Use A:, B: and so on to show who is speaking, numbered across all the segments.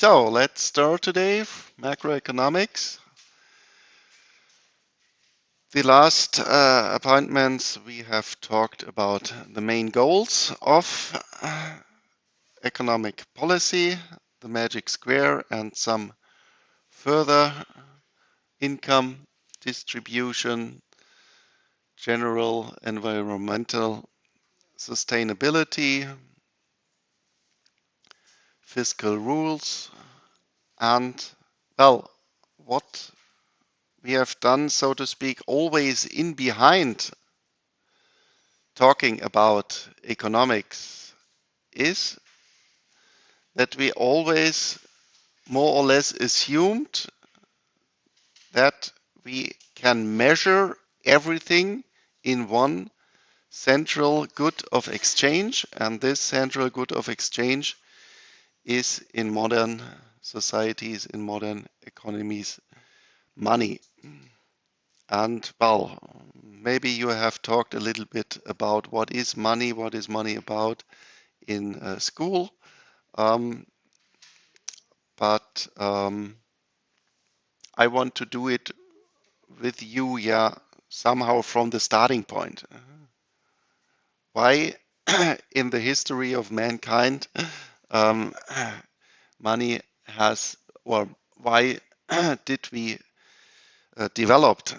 A: So let's start today, macroeconomics. The last appointments we have talked about the main goals of economic policy, the magic square, and some further income distribution, general environmental sustainability, fiscal rules, and, well, what we have done, so to speak, always in behind talking about economics is that we always more or less assumed that we can measure everything in one central good of exchange, and this central good of exchange is in modern societies, in modern economies, money. And well, maybe you have talked a little bit about what is money about in school, but I want to do it with you, somehow from the starting point. Why, in the history of mankind, um, money has, or why did we developed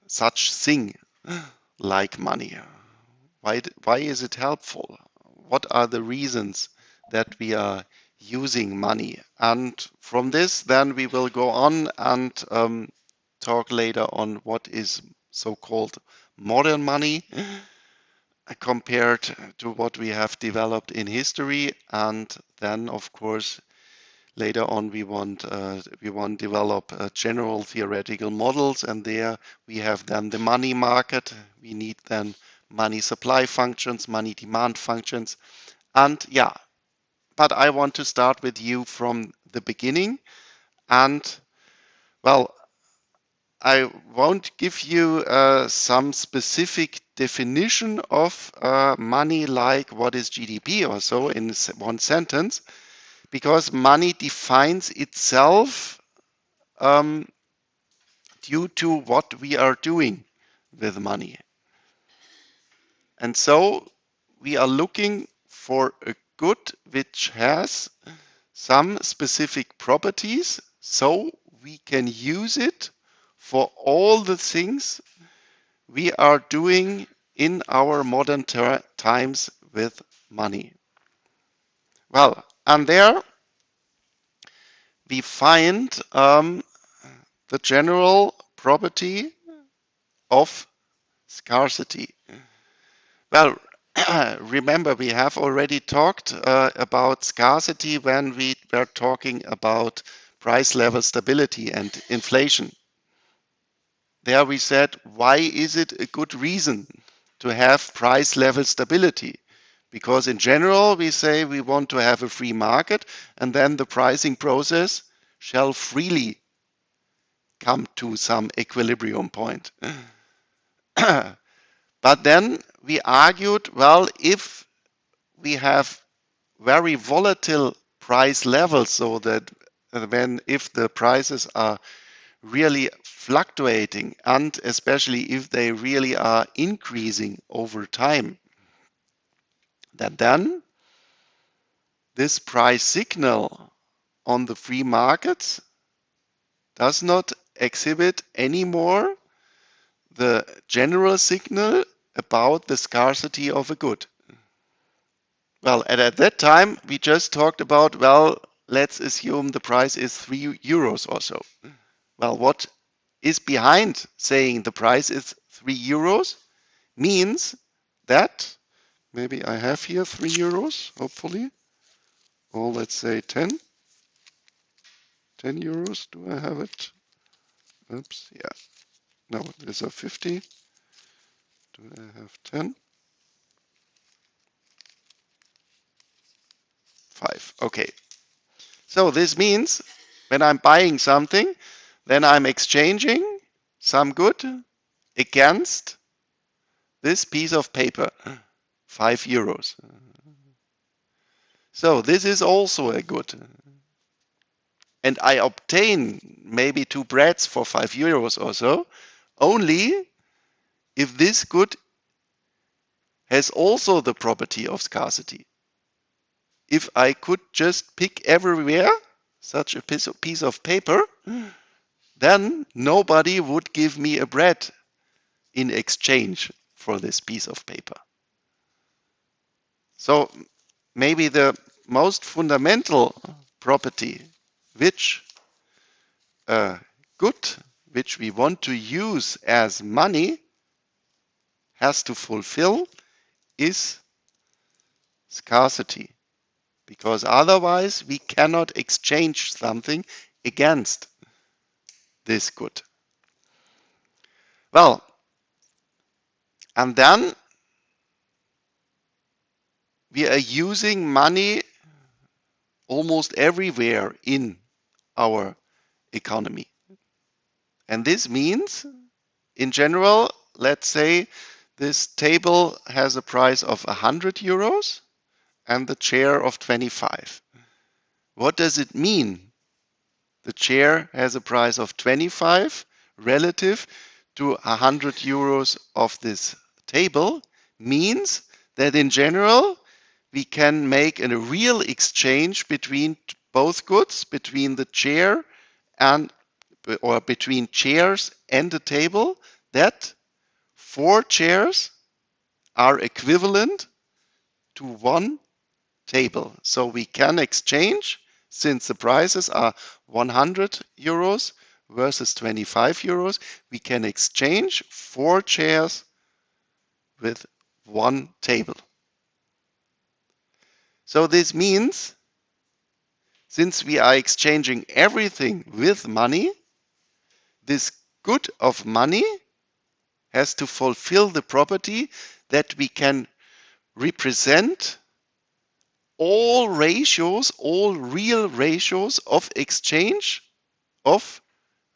A: such thing like money? Why is it helpful? What are the reasons that we are using money? And from this, then we will go on and talk later on what is so-called modern money compared to what we have developed in history. And then, of course, later on we want to develop general theoretical models, and there we have then the money market. We need then money supply functions, money demand functions, and but I want to start with you from the beginning. And well, I won't give you some specific definition of money, like what is GDP or so in one sentence, because money defines itself due to what we are doing with money. And so we are looking for a good which has some specific properties, so we can use it for all the things we are doing in our modern times with money. Well, and there we find the general property of scarcity. Well, remember, we have already talked about scarcity when we were talking about price level stability and inflation. There we said, why is it a good reason to have price level stability? Because in general, we say we want to have a free market, and then the pricing process shall freely come to some equilibrium point. But then we argued, well, if we have very volatile price levels, so that if the prices are really fluctuating, and especially if they really are increasing over time, that then this price signal on the free markets does not exhibit anymore the general signal about the scarcity of a good. Well, at that time, we just talked about, well, let's assume the price is 3 euros or so. Well, what is behind saying the price is 3 euros means that maybe I have here 3 euros, hopefully, or let's say 10 euros. Do I have it? Oops, yeah. No, these are 50. Do I have 10? 5. Okay. So this means when I'm buying something, then I'm exchanging some good against this piece of paper, 5 euros. So this is also a good. and I obtain maybe 2 breads for 5 euros or so, only if this good has also the property of scarcity. If I could just pick everywhere such a piece of paper, then nobody would give me a bread in exchange for this piece of paper. So maybe the most fundamental property which good which we want to use as money has to fulfill is scarcity, because otherwise we cannot exchange something against this good. Well, and then we are using money almost everywhere in our economy. And this means, in general, let's say this table has a price of 100 euros and the chair of 25. What does it mean? The chair has a price of 25 relative to 100 euros of this table, means that in general we can make a real exchange between both goods, between the chair and or between chairs and the table, that 4 chairs are equivalent to 1 table. So we can exchange, since the prices are 100 euros versus 25 euros, we can exchange 4 chairs with 1 table. So this means, since we are exchanging everything with money, this good of money has to fulfill the property that we can represent all ratios, all real ratios of exchange of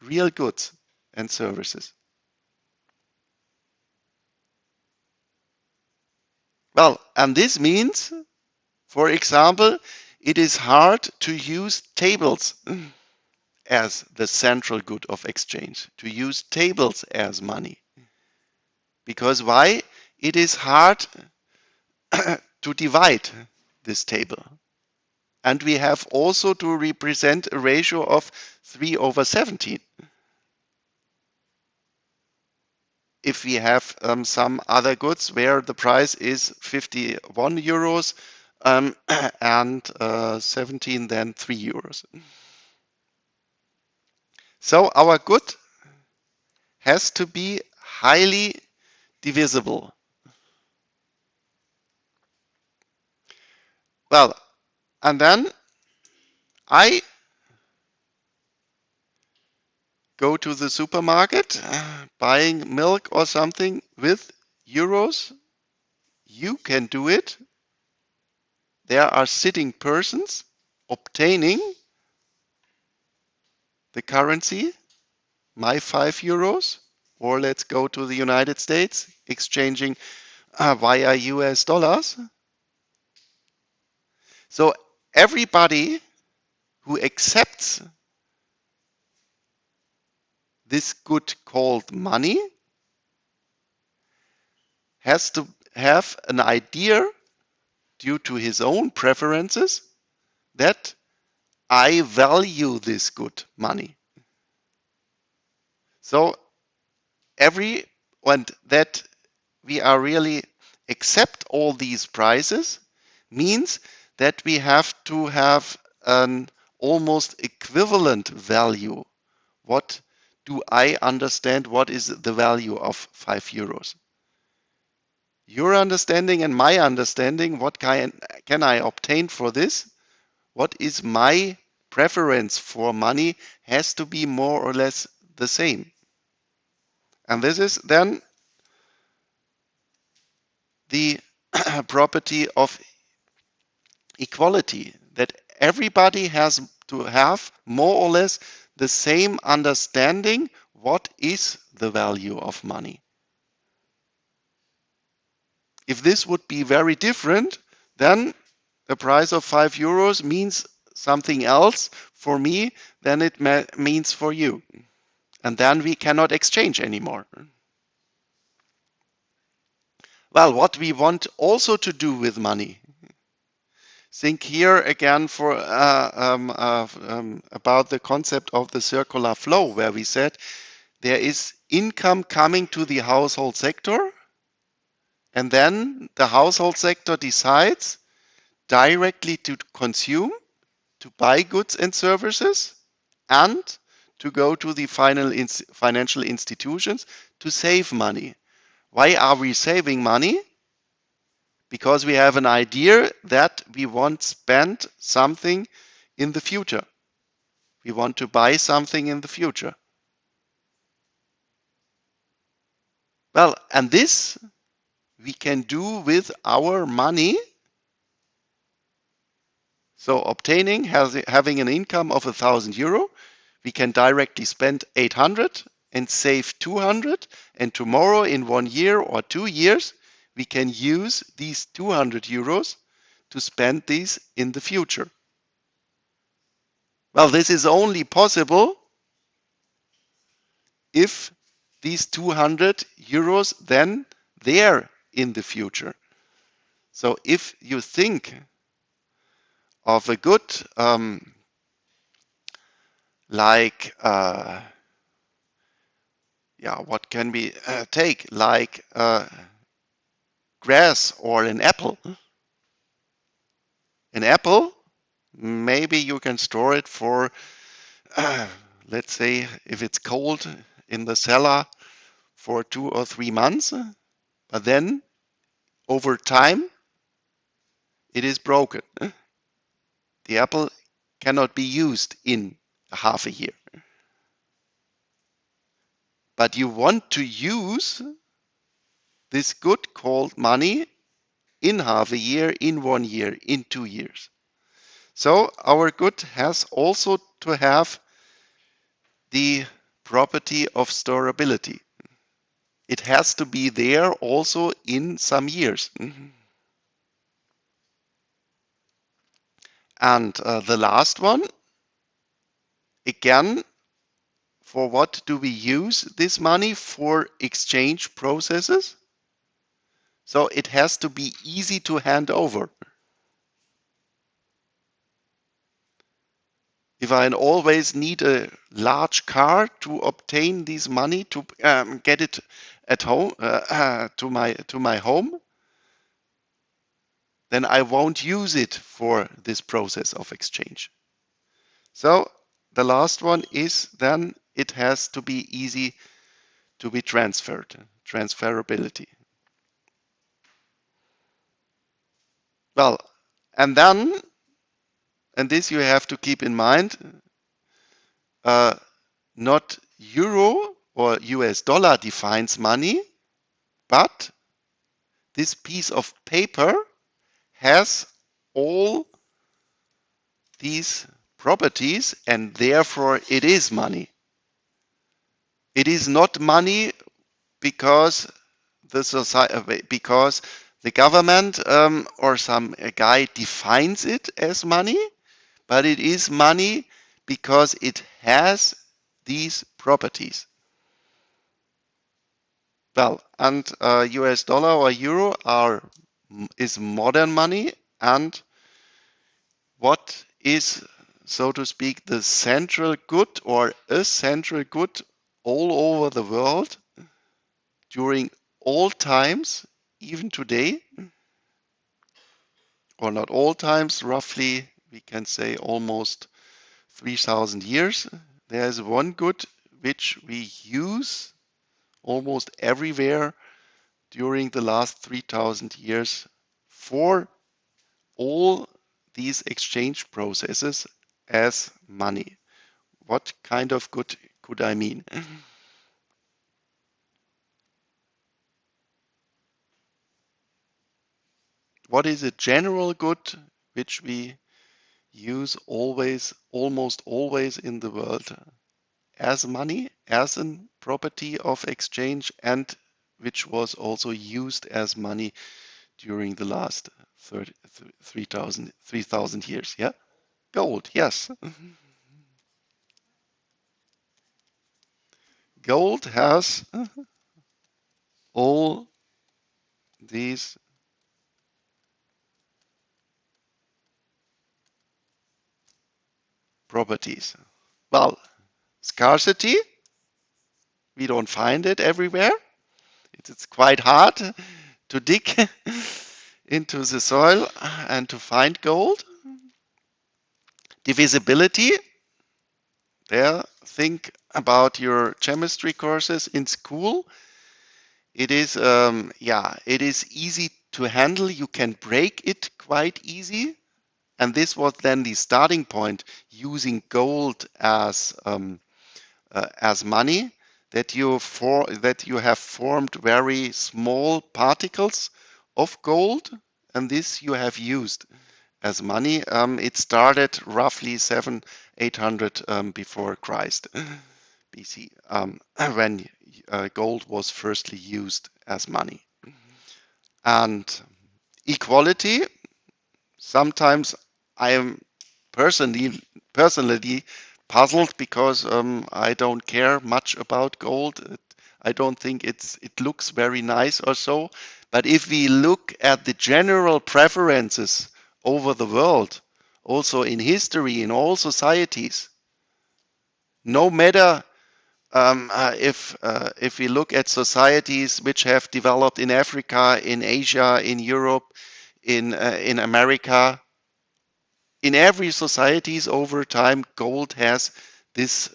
A: real goods and services. Well, and this means, for example, it is hard to use tables as the central good of exchange, to use tables as money. Because why? It is hard to divide this table. And we have also to represent a ratio of 3/17. If we have some other goods where the price is 51 euros and 17 then 3 euros. So our good has to be highly divisible. Well, and then I go to the supermarket buying milk or something with euros. You can do it. There are sitting persons obtaining the currency, my 5 euros, or let's go to the United States, exchanging via US dollars. So everybody who accepts this good called money has to have an idea, due to his own preferences, that I value this good money. So and that we are really accept all these prices means that we have to have an almost equivalent value. What do I understand? What is the value of 5 euros? Your understanding and my understanding, what can I obtain for this? What is my preference for money has to be more or less the same. And this is then the property of equality, that everybody has to have more or less the same understanding what is the value of money. If this would be very different, then the price of 5 euros means something else for me than it means for you. And then we cannot exchange anymore. Well, what we want also to do with money. Think here again for about the concept of the circular flow, where we said there is income coming to the household sector, and then the household sector decides directly to consume, to buy goods and services, and to go to the financial institutions to save money. Why are we saving money? Because we have an idea that we want to spend something in the future. We want to buy something in the future. Well, and this we can do with our money. So having an income of €1,000, we can directly spend 800 and save 200. And tomorrow, in 1 year or 2 years, we can use these €200 to spend these in the future. Well, this is only possible if these €200 then there in the future. So if you think of a good what can we take, like grass or an apple. An apple, maybe you can store it for let's say if it's cold in the cellar for 2 or 3 months, but then over time it is broken. The apple cannot be used in half a year. But you want to use this good called money in half a year, in 1 year, in 2 years. So our good has also to have the property of storability. It has to be there also in some years. And the last one, again, for what do we use this money? For exchange processes. So it has to be easy to hand over. If I always need a large car to obtain this money to get it at home to my home, then I won't use it for this process of exchange. So the last one is then it has to be easy to be transferred, transferability. Well, and then, and this you have to keep in mind, not euro or US dollar defines money, but this piece of paper has all these properties and therefore it is money. It is not money because the society, because the government or some guy defines it as money, but it is money because it has these properties. Well, and US dollar or euro is modern money, and what is, so to speak, the central good or a central good all over the world during all times, even today, or not all times, roughly we can say almost 3,000 years. There's one good which we use almost everywhere during the last 3,000 years for all these exchange processes as money. What kind of good could I mean? What is a general good which we use always, almost always in the world as money, as a property of exchange, and which was also used as money during the last 3,000 years? Yeah. Gold, yes. Gold has all these properties. Well, scarcity, we don't find it everywhere. It's quite hard to dig into the soil and to find gold. Divisibility, there, think about your chemistry courses in school. It is easy to handle. You can break it quite easy. And this was then the starting point, using gold as money, that you have formed very small particles of gold, and this you have used as money. It started roughly 800 before Christ, BC, when gold was firstly used as money. And equality, sometimes I am personally puzzled because I don't care much about gold. I don't think it looks very nice or so. But if we look at the general preferences over the world, also in history, in all societies, no matter if we look at societies which have developed in Africa, in Asia, in Europe, in America, in every societies over time, gold has this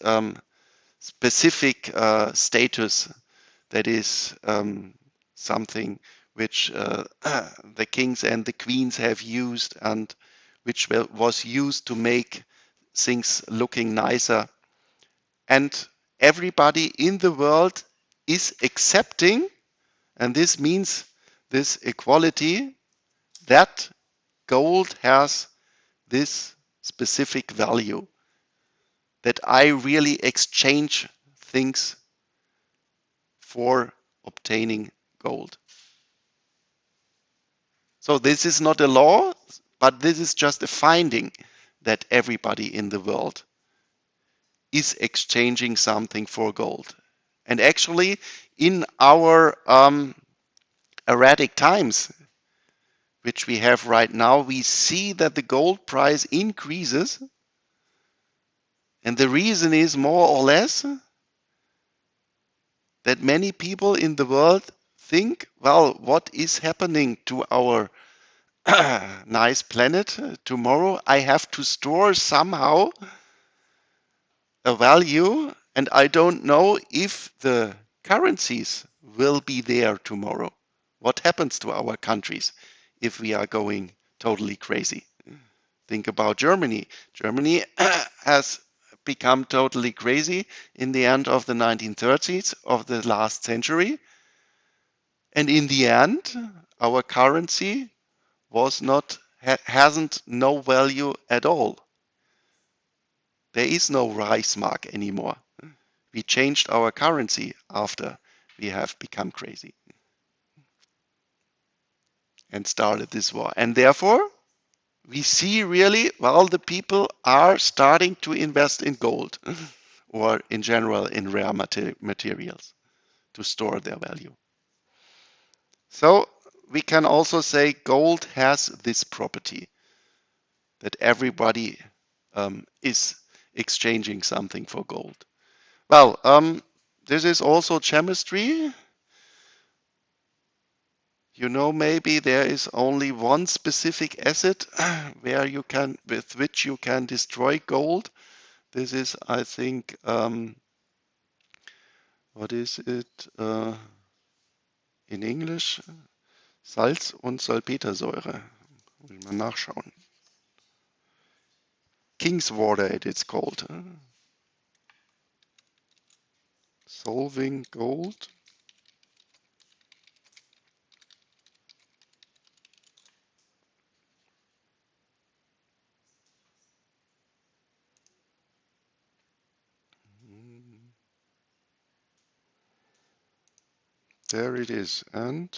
A: specific status that is something which the kings and the queens have used, and which was used to make things looking nicer. And everybody in the world is accepting, and this means this equality, that gold has this specific value, that I really exchange things for obtaining gold. So this is not a law, but this is just a finding that everybody in the world is exchanging something for gold. And actually, in our erratic times, which we have right now, we see that the gold price increases. And the reason is more or less that many people in the world think, well, what is happening to our nice planet tomorrow? I have to store somehow a value, and I don't know if the currencies will be there tomorrow. What happens to our countries if we are going totally crazy? Think about Germany. Germany has become totally crazy in the end of the 1930s of the last century. And in the end, our currency was not, hasn't no value at all. There is no Reichsmark anymore. We changed our currency after we have become crazy and started this war. And therefore, we see really, well, the people are starting to invest in gold or in general in rare materials to store their value. So we can also say gold has this property that everybody is exchanging something for gold. Well, this is also chemistry. You know, maybe there is only one specific acid with which you can destroy gold. This is, I think, what is it in English? Salz- und Salpetersäure. Will mal nachschauen. King's water, it is called. Solving gold. There it is. And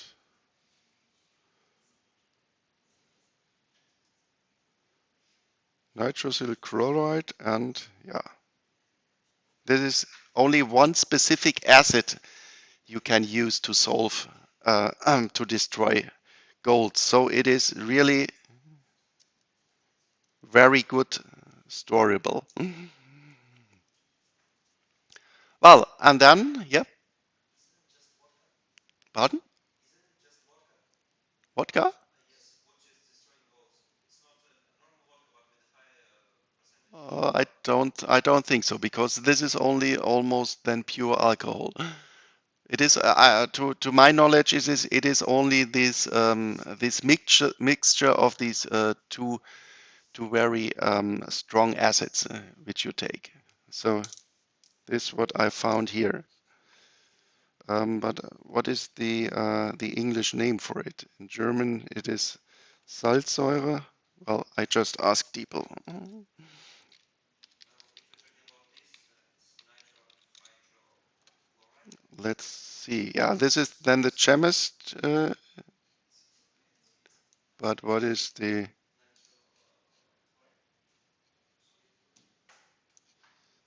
A: nitrosyl chloride, and yeah, this is only one specific acid you can use to solve to destroy gold. So it is really very good storable. Well, and then, yeah, pardon? Vodka? I don't think so because this is only almost then pure alcohol. It is, to my knowledge, it is only this mixture of these two very strong acids which you take. So this is what I found here. But what is the English name for it? In German, it is Salzsäure. Well, I just asked people. Let's see. Yeah, this is then the chemist. But what is the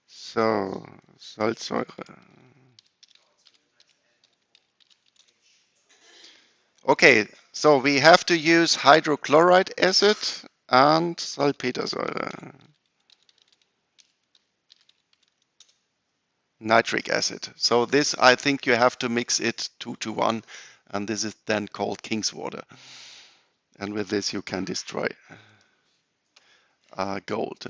A: so Salzsäure? Okay, so we have to use hydrochloride acid and Salpetersäure, nitric acid. So this, I think you have to mix it 2 to 1, and this is then called King's water. And with this you can destroy gold.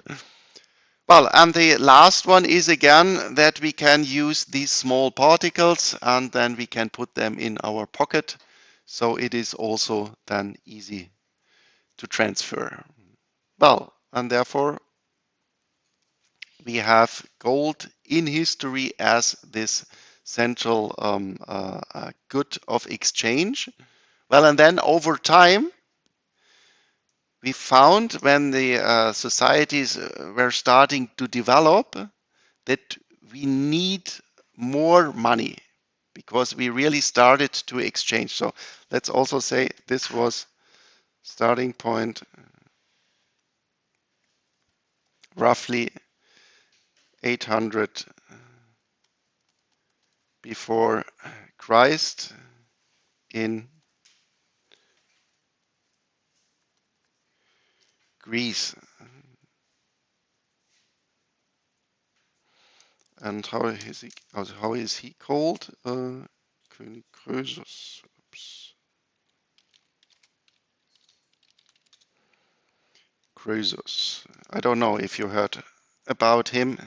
A: Well, and the last one is again that we can use these small particles and then we can put them in our pocket. So it is also then easy to transfer. Well, and therefore we have gold in history as this central good of exchange. Well, and then over time, we found when the societies were starting to develop that we need more money because we really started to exchange. So let's also say this was starting point roughly 800 before Christ in Greece. And how is he called? König Croesus. Oops. Croesus. I don't know if you heard about him.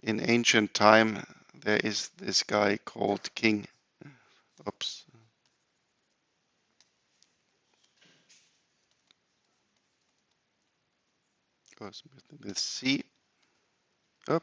A: In ancient time, there is this guy called King. Oops. Goes with C. Up.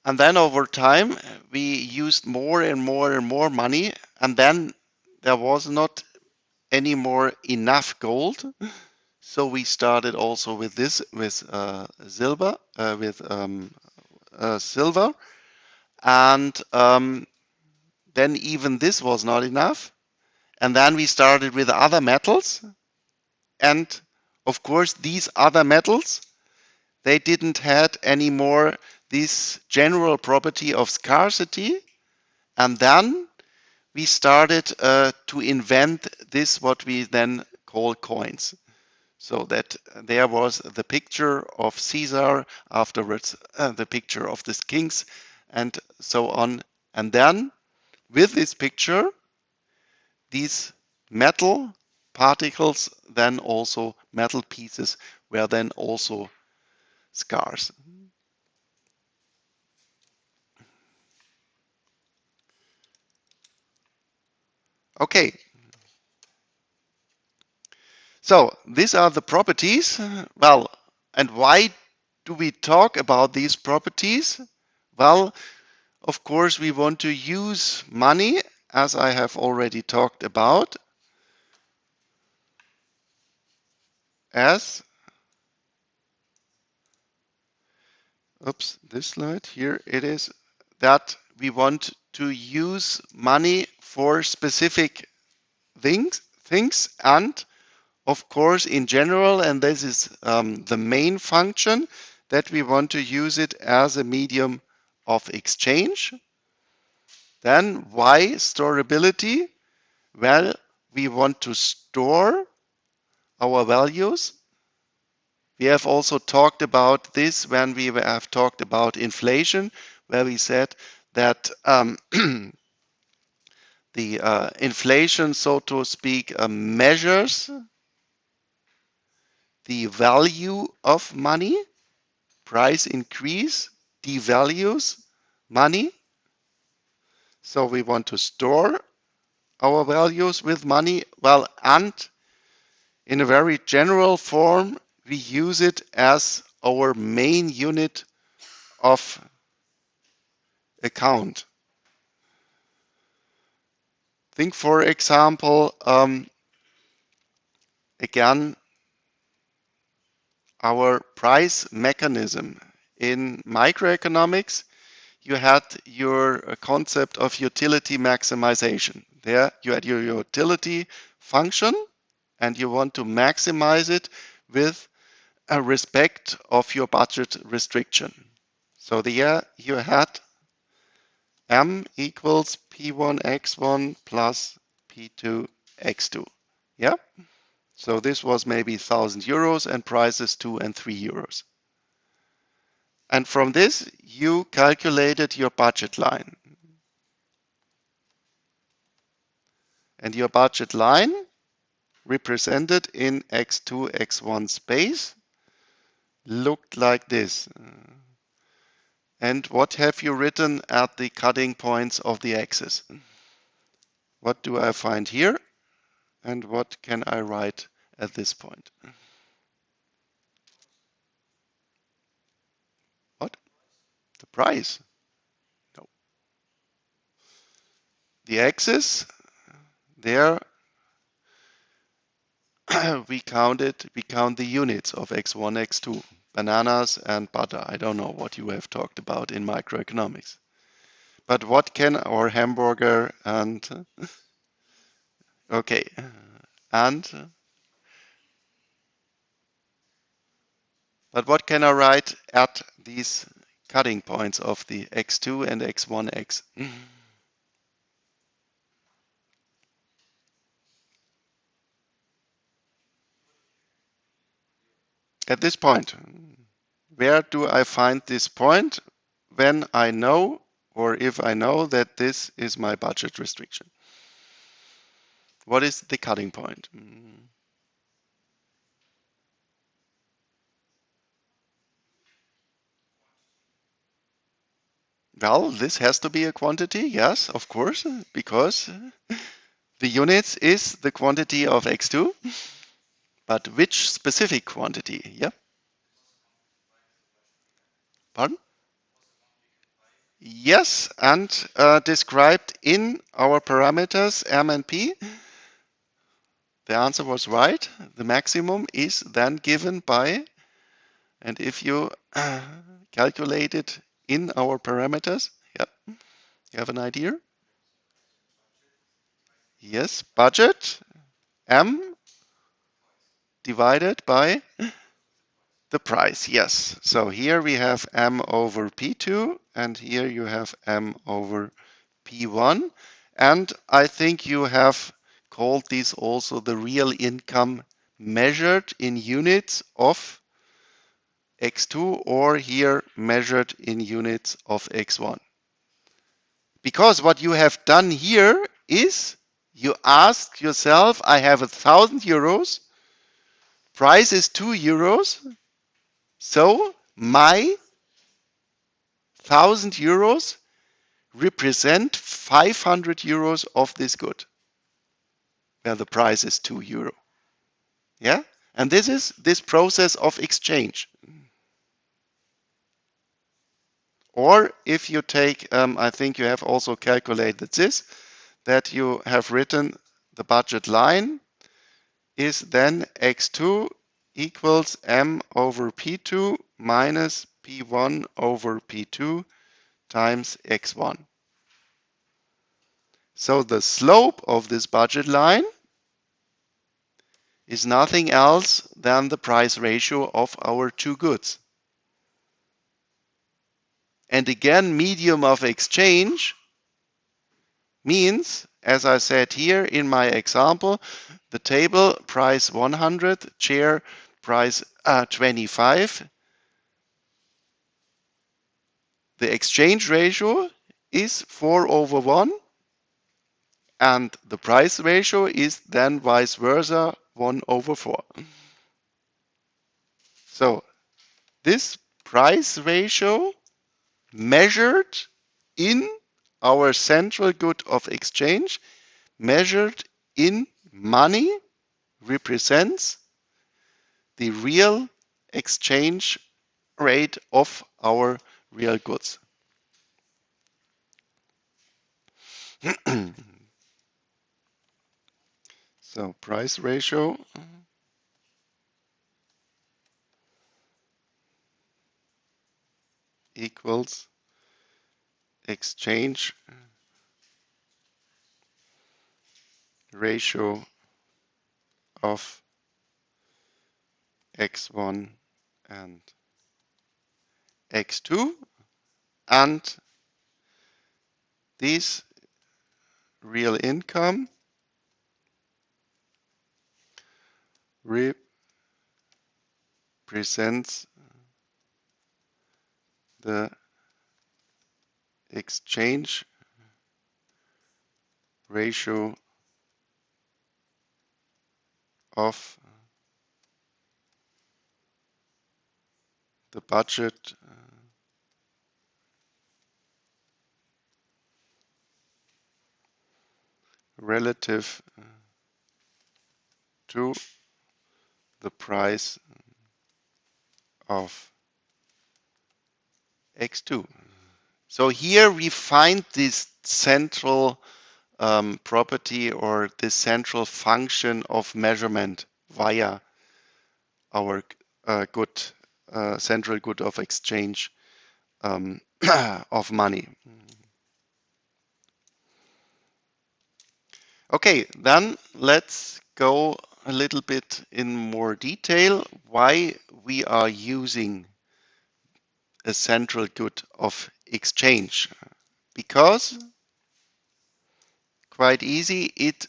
A: And then over time, we used more and more and more money, and then there was not any more enough gold. So we started also with this, with silver, silver, and then even this was not enough. And then we started with other metals, and of course these other metals, they didn't had anymore this general property of scarcity, and then we started to invent this what we then call coins. So that there was the picture of Caesar, afterwards the picture of the kings, and so on. And then with this picture, these metal particles, then also metal pieces, were then also scarce. Okay, so these are the properties. Well, and why do we talk about these properties? Well, of course, we want to use money, as I have already talked about, as oops, this slide here it is, that we want to use money for specific things and of course in general, and this is the main function, that we want to use it as a medium of exchange. Then why storability? Well, we want to store our values. We have also talked about this when we have talked about inflation, where we said that the inflation, so to speak, measures the value of money. Price increase devalues money. So we want to store our values with money. Well, and in a very general form, we use it as our main unit of account. Think, for example, again, our price mechanism. In microeconomics, you had your concept of utility maximization. There you had your utility function and you want to maximize it with a respect of your budget restriction. So there you had M equals P1 X1 plus P2 X2. Yeah? So this was maybe 1,000 euros and prices 2 and 3 euros. And from this, you calculated your budget line. And your budget line, represented in X2, X1 space, looked like this. And what have you written at the cutting points of the axis? What do I find here? And what can I write at this point? What? The price? No. The axis, there we count the units of X1, X2. Bananas and butter. I don't know what you have talked about in microeconomics. But what can, or hamburger and, okay. And, but what can I write at these cutting points of the X2 and X1X? At this point, where do I find this point when I know, or if I know that this is my budget restriction? What is the cutting point? Well, this has to be a quantity, yes, of course, because the units is the quantity of X2, but which specific quantity? Yeah, pardon? Yes, and described in our parameters M and P. The answer was right. The maximum is then given by, and if you calculate it in our parameters, yeah, you have an idea? Yes, budget M divided by the price. Yes. So here we have M over P2 and here you have M over P1. And I think you have called this also the real income measured in units of X2 or here measured in units of X1. Because what you have done here is you ask yourself, I have 1,000 euros, price is 2 euros, so my 1,000 euros represent 500 euros of this good, where the price is 2 euro. Yeah? And this is this process of exchange. Or if you take, I think you have also calculated this, that you have written the budget line is then X2 equals M over P2 minus P1 over P2 times X1. So the slope of this budget line is nothing else than the price ratio of our two goods. And again, medium of exchange means, as I said here in my example, the table price 100, chair price 25. The exchange ratio is 4 over 1, and the price ratio is then vice versa 1 over 4. So this price ratio measured in our central good of exchange, measured in money, represents the real exchange rate of our real goods. So price ratio equals exchange ratio of X1 and X2, and this real income represents the exchange ratio of the budget relative to the price of X2. So here we find this central property or this central function of measurement via our good central good of exchange of money. Okay, then let's go a little bit in more detail why we are using a central good of exchange. Because quite easy, it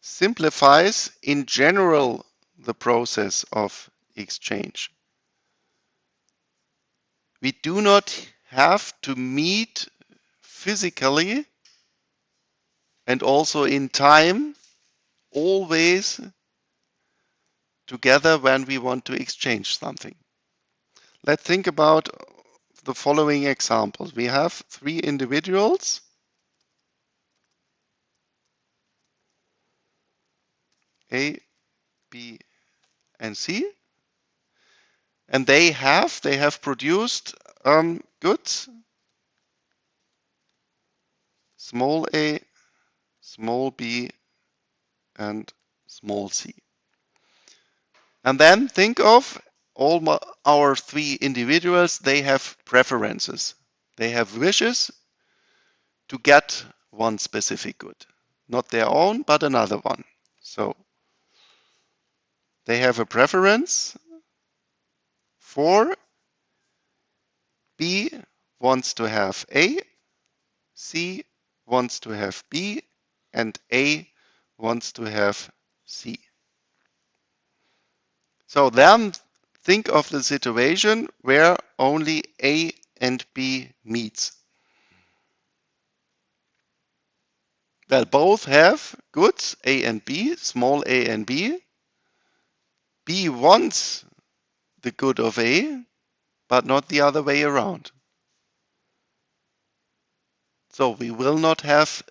A: simplifies in general the process of exchange. We do not have to meet physically and also in time always together when we want to exchange something. Let's think about the following examples. We have three individuals. A, B, and C. And they have produced goods, small a, small b, and small c. And then think of all our three individuals, they have preferences. They have wishes to get one specific good. Not their own, but another one. So they have a preference for B wants to have A, C wants to have B, and A wants to have C. So then think of the situation where only A and B meets. Well, both have goods, A and B, small a and B. B wants the good of A, but not the other way around. So we will not have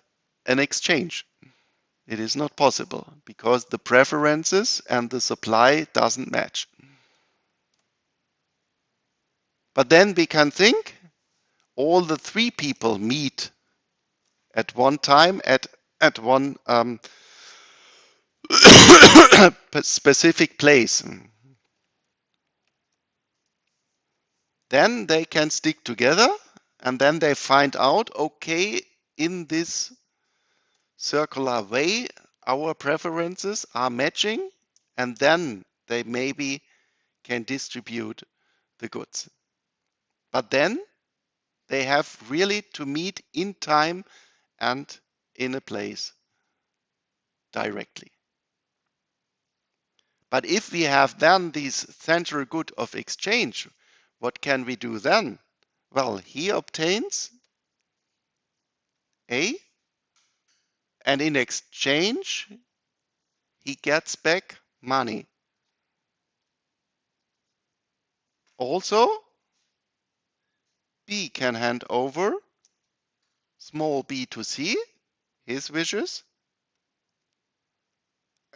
A: an exchange. It is not possible because the preferences and the supply doesn't match. But then we can think all the three people meet at one time at one specific place. then they can stick together, and then they find out, okay, in this circular way, our preferences are matching, and then they maybe can distribute the goods. But then they have really to meet in time and in a place directly. But if we have then this central good of exchange, what can we do then? Well, he obtains A, and in exchange, he gets back money. Also, B can hand over small b to C, his wishes,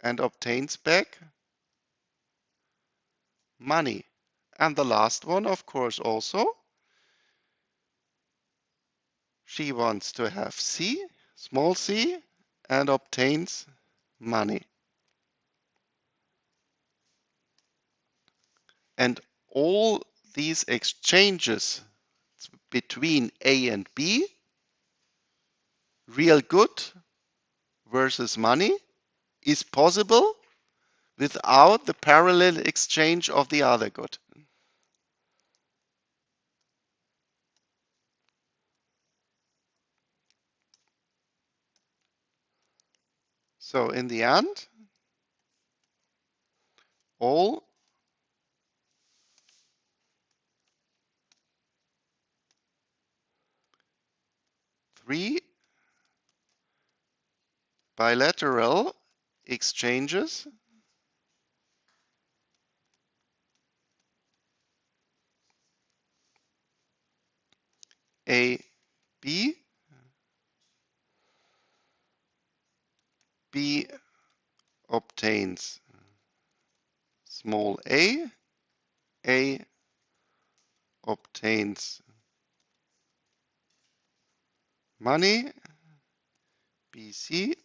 A: and obtains back money. And the last one, of course, also, she wants to have C, small c, and obtains money. And all these exchanges between A and B, real good versus money, is possible without the parallel exchange of the other good. So in the end, all three bilateral exchanges A, B, B obtains small a obtains money, BC,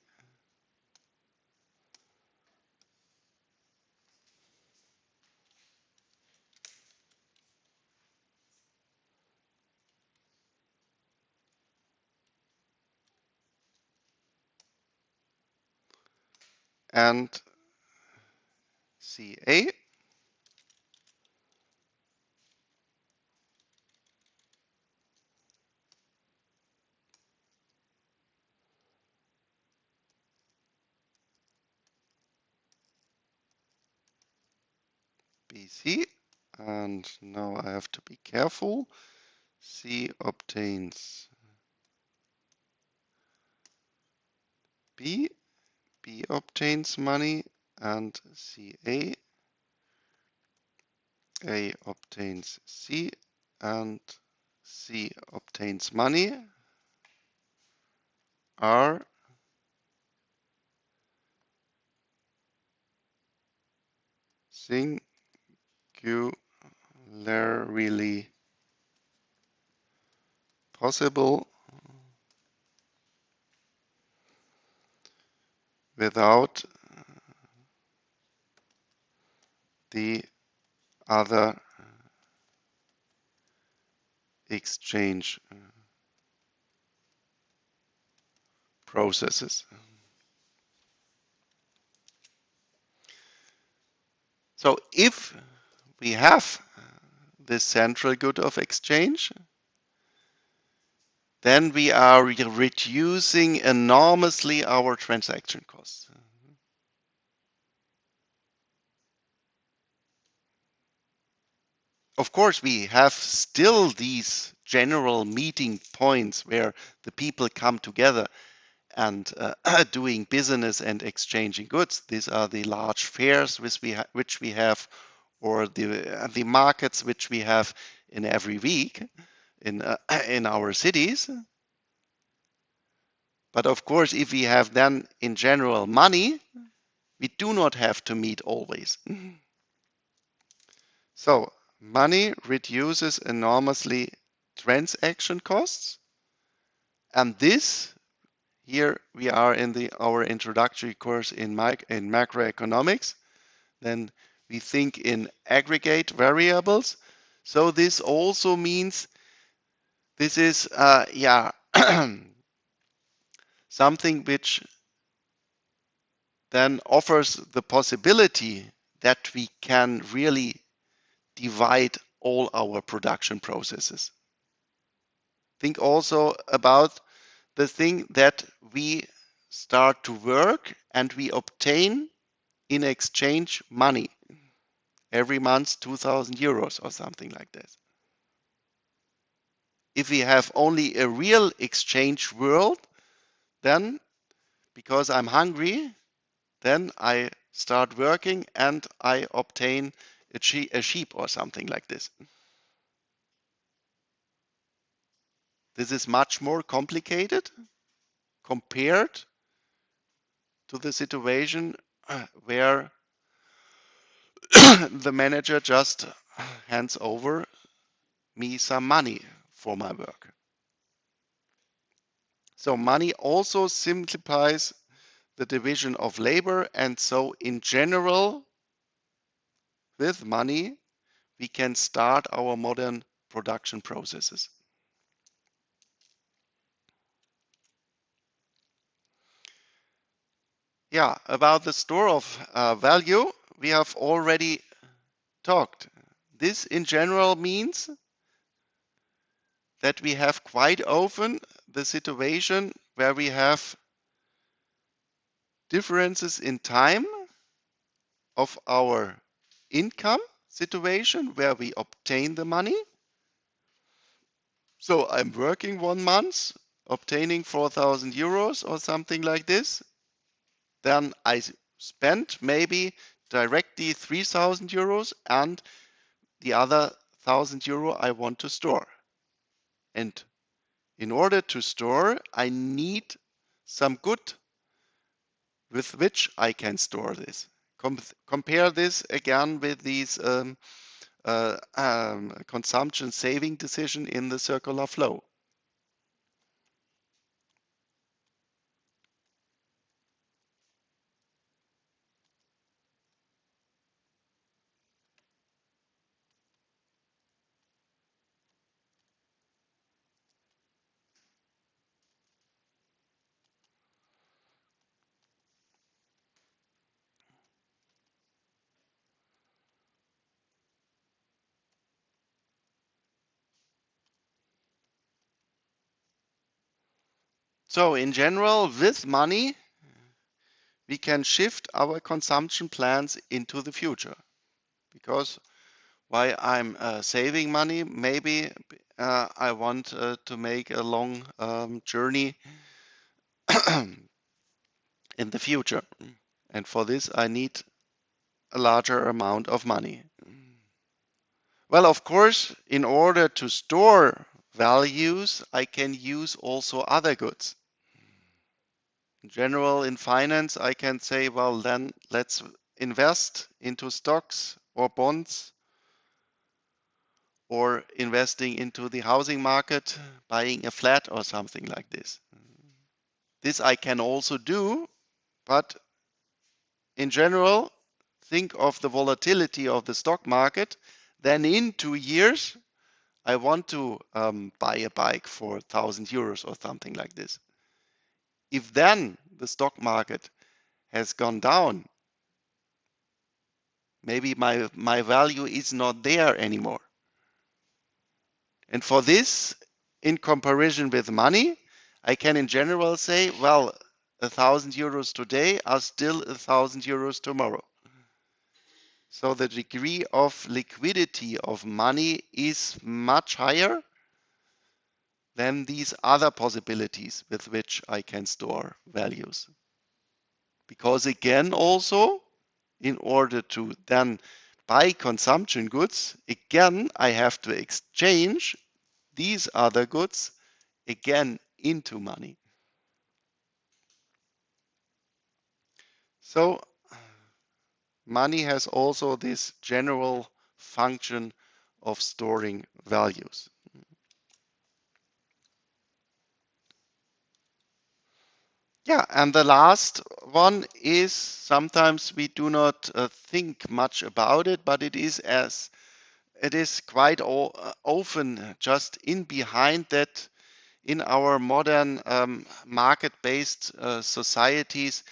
A: and CA, BC, and now I have to be careful. C obtains B, B obtains money, and CA, A obtains C, and C obtains money, are singularly possible without the other exchange processes. So if we have this central good of exchange, then we are reducing enormously our transaction costs. Of course, we have still these general meeting points where the people come together and doing business and exchanging goods. These are the large fairs which we have, or the markets which we have in every week in in our cities. But of course, if we have then in general money, we do not have to meet always. So money reduces enormously transaction costs, and this here we are in our introductory course in macroeconomics. Then we think in aggregate variables. So this also means this is yeah something which then offers the possibility that we can really divide all our production processes. Think also about the thing that we start to work and we obtain in exchange money every month, 2,000 euros or something like this. If we have only a real exchange world, then because I'm hungry, then I start working and I obtain a sheep or something like this. This is much more complicated compared to the situation where the manager just hands over me some money for my work. So money also simplifies the division of labor, and so in general, with money, we can start our modern production processes. Yeah, about the store of value, we have already talked. This in general means that we have quite often the situation where we have differences in time of our income situation where we obtain the money. So I'm working 1 month, obtaining 4,000 euros or something like this. Then I spend maybe directly 3,000 euros and the other 1,000 euro I want to store. And in order to store, I need some good with which I can store this. Compare this again with these consumption saving decision in the circular flow. So in general, with money, we can shift our consumption plans into the future. Because while I'm saving money, maybe I want to make a long journey in the future. And for this, I need a larger amount of money. Well, of course, in order to store values, I can use also other goods. In general, in finance, I can say, well, then let's invest into stocks or bonds or investing into the housing market, buying a flat or something like this. This I can also do, but in general, think of the volatility of the stock market. Then in 2 years, I want to buy a bike for 1,000 euros or something like this. If then the stock market has gone down, maybe my value is not there anymore. And for this, in comparison with money, I can in general say, well, 1,000 euros today are still 1,000 euros tomorrow. So the degree of liquidity of money is much higher than these other possibilities with which I can store values. Because again, also, in order to then buy consumption goods, again, I have to exchange these other goods again into money. So money has also this general function of storing values. Yeah, and the last one is sometimes we do not think much about it, but it is as it is quite often just in behind that in our modern market-based societies,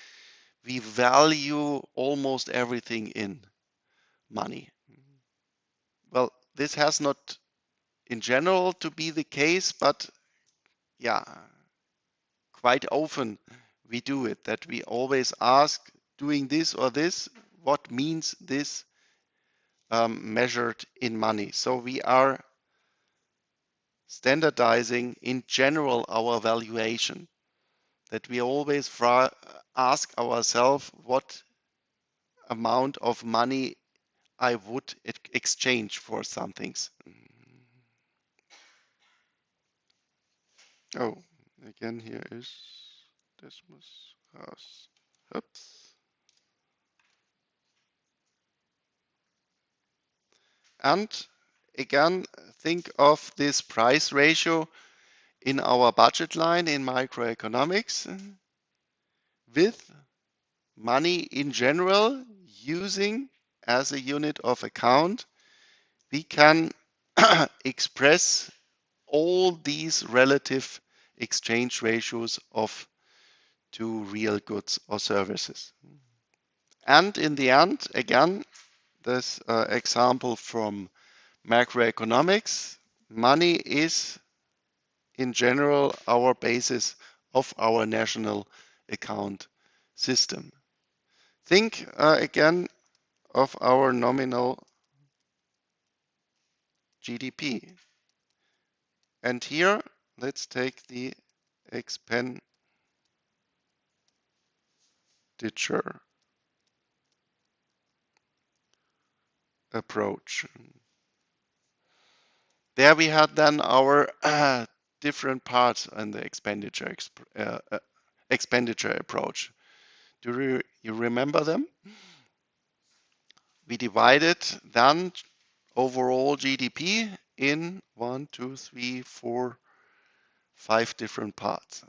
A: we value almost everything in money. Well, this has not in general to be the case, but yeah, quite often we do it, that we always ask, doing this or this, what means this measured in money? So we are standardizing in general our valuation, that we always ask ourselves what amount of money I would exchange for some things. Oh, again, here is Dismas House. Oops. And again, think of this price ratio in our budget line in microeconomics with money in general using as a unit of account. We can express all these relative exchange ratios of two real goods or services. And in the end, again, this example from macroeconomics, money is in general our basis of our national account system. Think again of our nominal GDP. And here, let's take the expenditure approach. There we had then our different parts in the expenditure approach. Do you remember them? We divided then overall GDP in 1, 2, 3, 4, 5 different parts.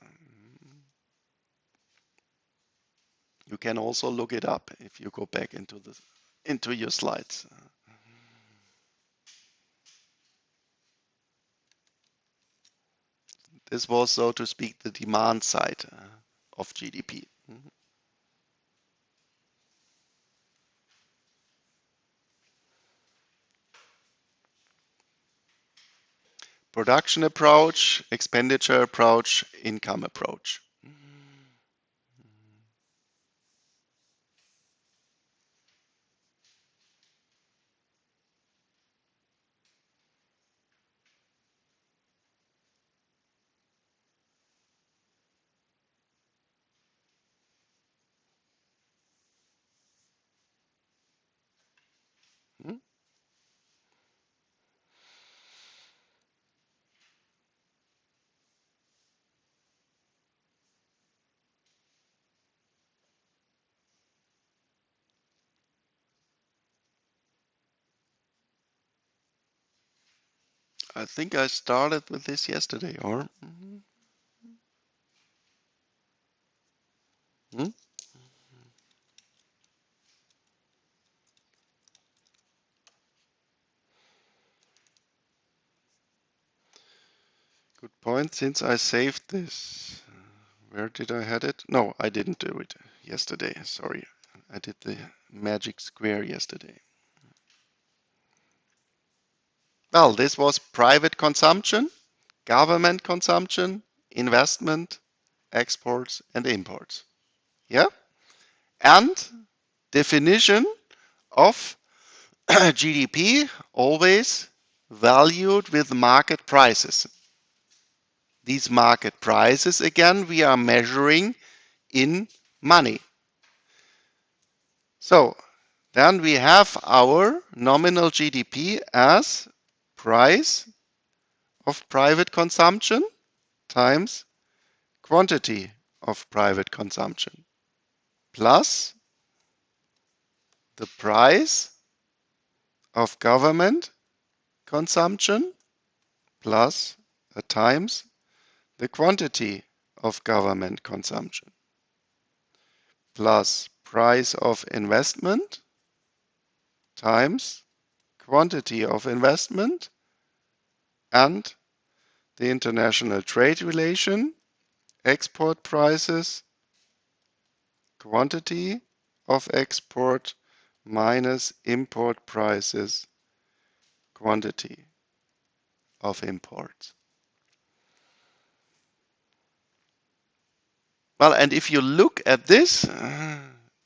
A: You can also look it up if you go back into your slides. This was, so to speak, the demand side of GDP. Production approach, expenditure approach, income approach. Hmm? I think I started with this yesterday, or? Hmm? Good point. Since I saved this, where did I had it? No, I didn't do it yesterday. Sorry. I did the magic square yesterday. Well, this was private consumption, government consumption, investment, exports, and imports. Yeah? And definition of GDP always valued with market prices. These market prices, again, we are measuring in money. So then we have our nominal GDP as price of private consumption times quantity of private consumption plus the price of government consumption plus times the quantity of government consumption plus price of investment times quantity of investment, and the international trade relation, export prices, quantity of export minus import prices, quantity of imports. Well, and if you look at this,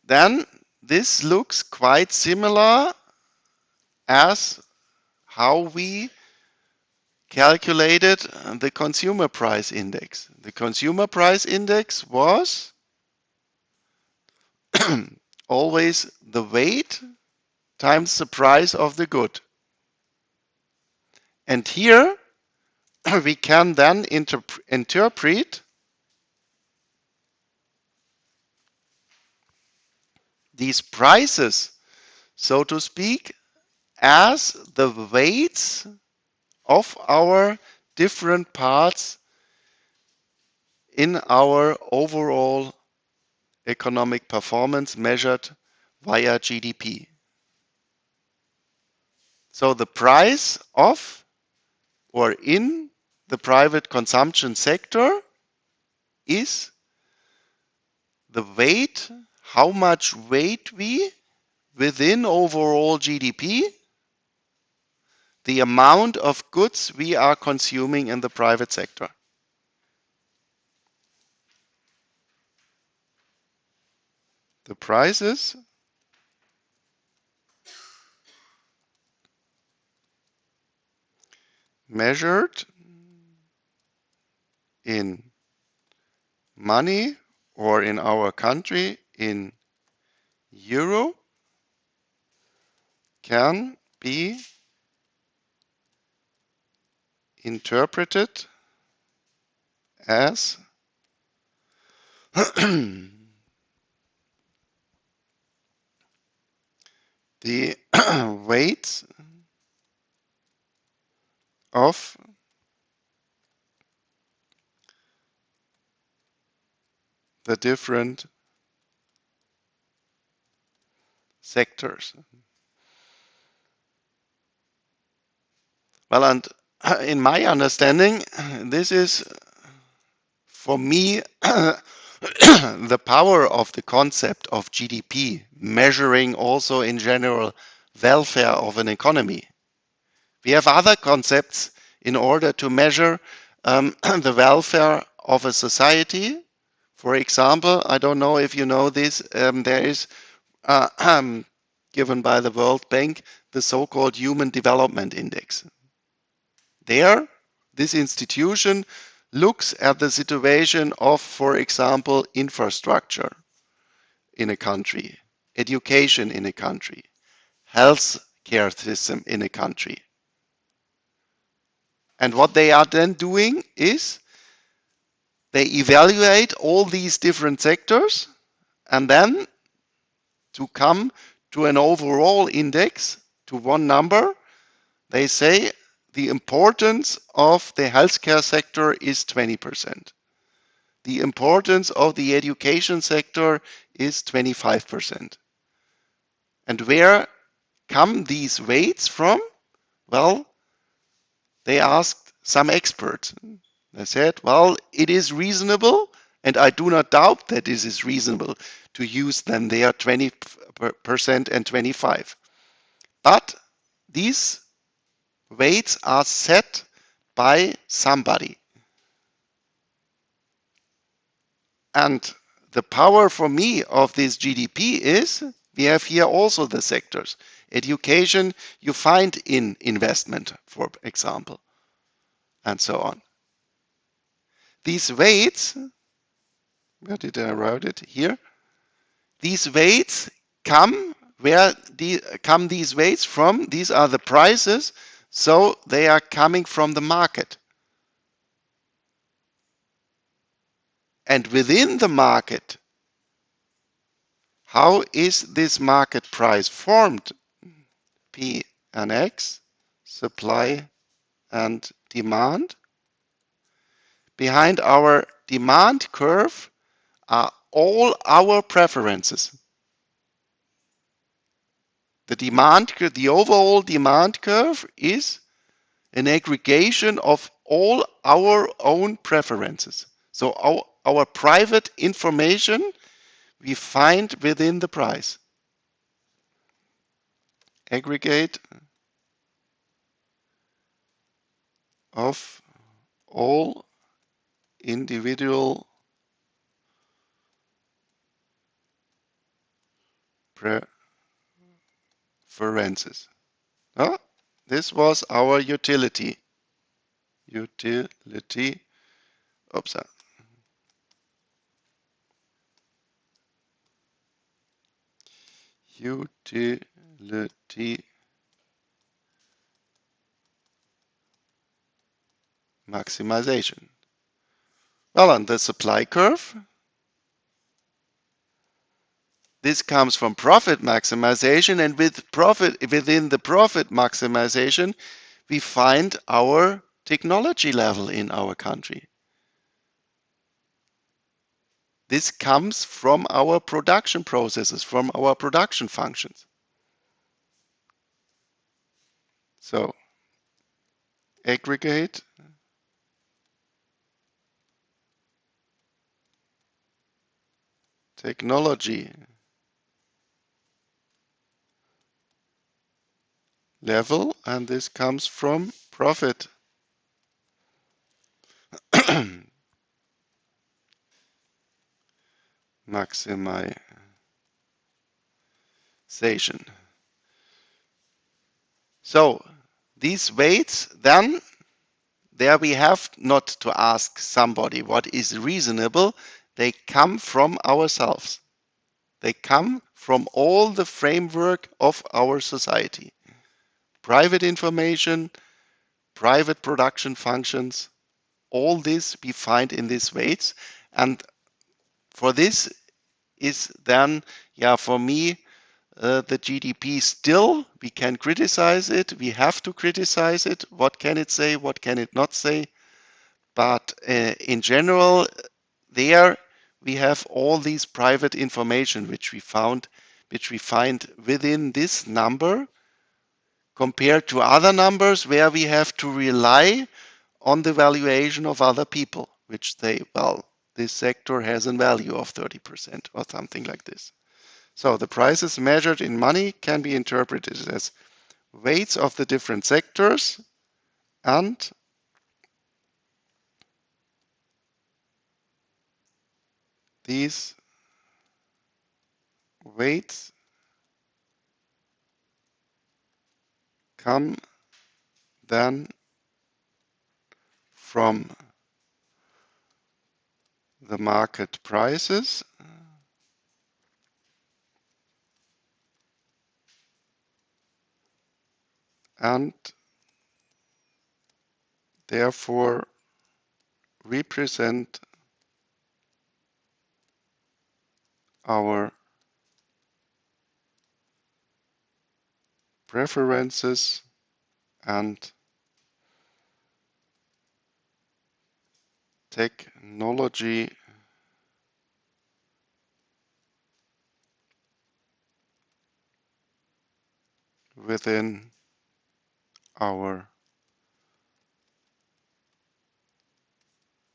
A: then this looks quite similar as how we calculated the consumer price index. The consumer price index was always the weight times the price of the good. And here we can then interpret these prices, so to speak, as the weights of our different parts in our overall economic performance measured via GDP. So the price of or in the private consumption sector is the weight, how much weight we within overall GDP, the amount of goods we are consuming in the private sector. The prices measured in money or in our country in euro can be interpreted as the weights of the different sectors. Well, and in my understanding, this is for me the power of the concept of GDP, measuring also in general welfare of an economy. We have other concepts in order to measure the welfare of a society. For example, I don't know if you know this, there is given by the World Bank the so-called Human Development Index. There, this institution looks at the situation of, for example, infrastructure in a country, education in a country, health care system in a country. And what they are then doing is they evaluate all these different sectors, and then to come to an overall index, to one number, they say the importance of the healthcare sector is 20%. The importance of the education sector is 25%. And where come these weights from? Well, they asked some experts. They said, well, it is reasonable, and I do not doubt that this is reasonable to use then their 20% and 25%. But these weights are set by somebody. And the power for me of this GDP is, we have here also the sectors. Education you find in investment, for example, and so on. These weights, where did I write it? Here. These weights come, where come these weights from? These are the prices, so they are coming from the market. And within the market, how is this market price formed? P and X, supply and demand. Behind our demand curve are all our preferences. The overall demand curve is an aggregation of all our own preferences. So our private information we find within the price. Aggregate of all individual preferences. Oh, this was our utility. Utility. Oops. Utility maximization. Well, on the supply curve, this comes from profit maximization, and within the profit maximization, we find our technology level in our country. This comes from our production processes, from our production functions. So, aggregate technology level, and this comes from profit maximization. So these weights, then there we have not to ask somebody what is reasonable. They come from ourselves. They come from all the framework of our society. Private information, private production functions, all this we find in these weights. And for this is then, for me, the GDP still, we can criticize it, we have to criticize it. What can it say, what can it not say? But in general, there we have all these private information which we find within this number compared to other numbers where we have to rely on the valuation of other people, which say, well, this sector has a value of 30% or something like this. So the prices measured in money can be interpreted as weights of the different sectors, and these weights come then from the market prices and therefore represent our preferences and technology within our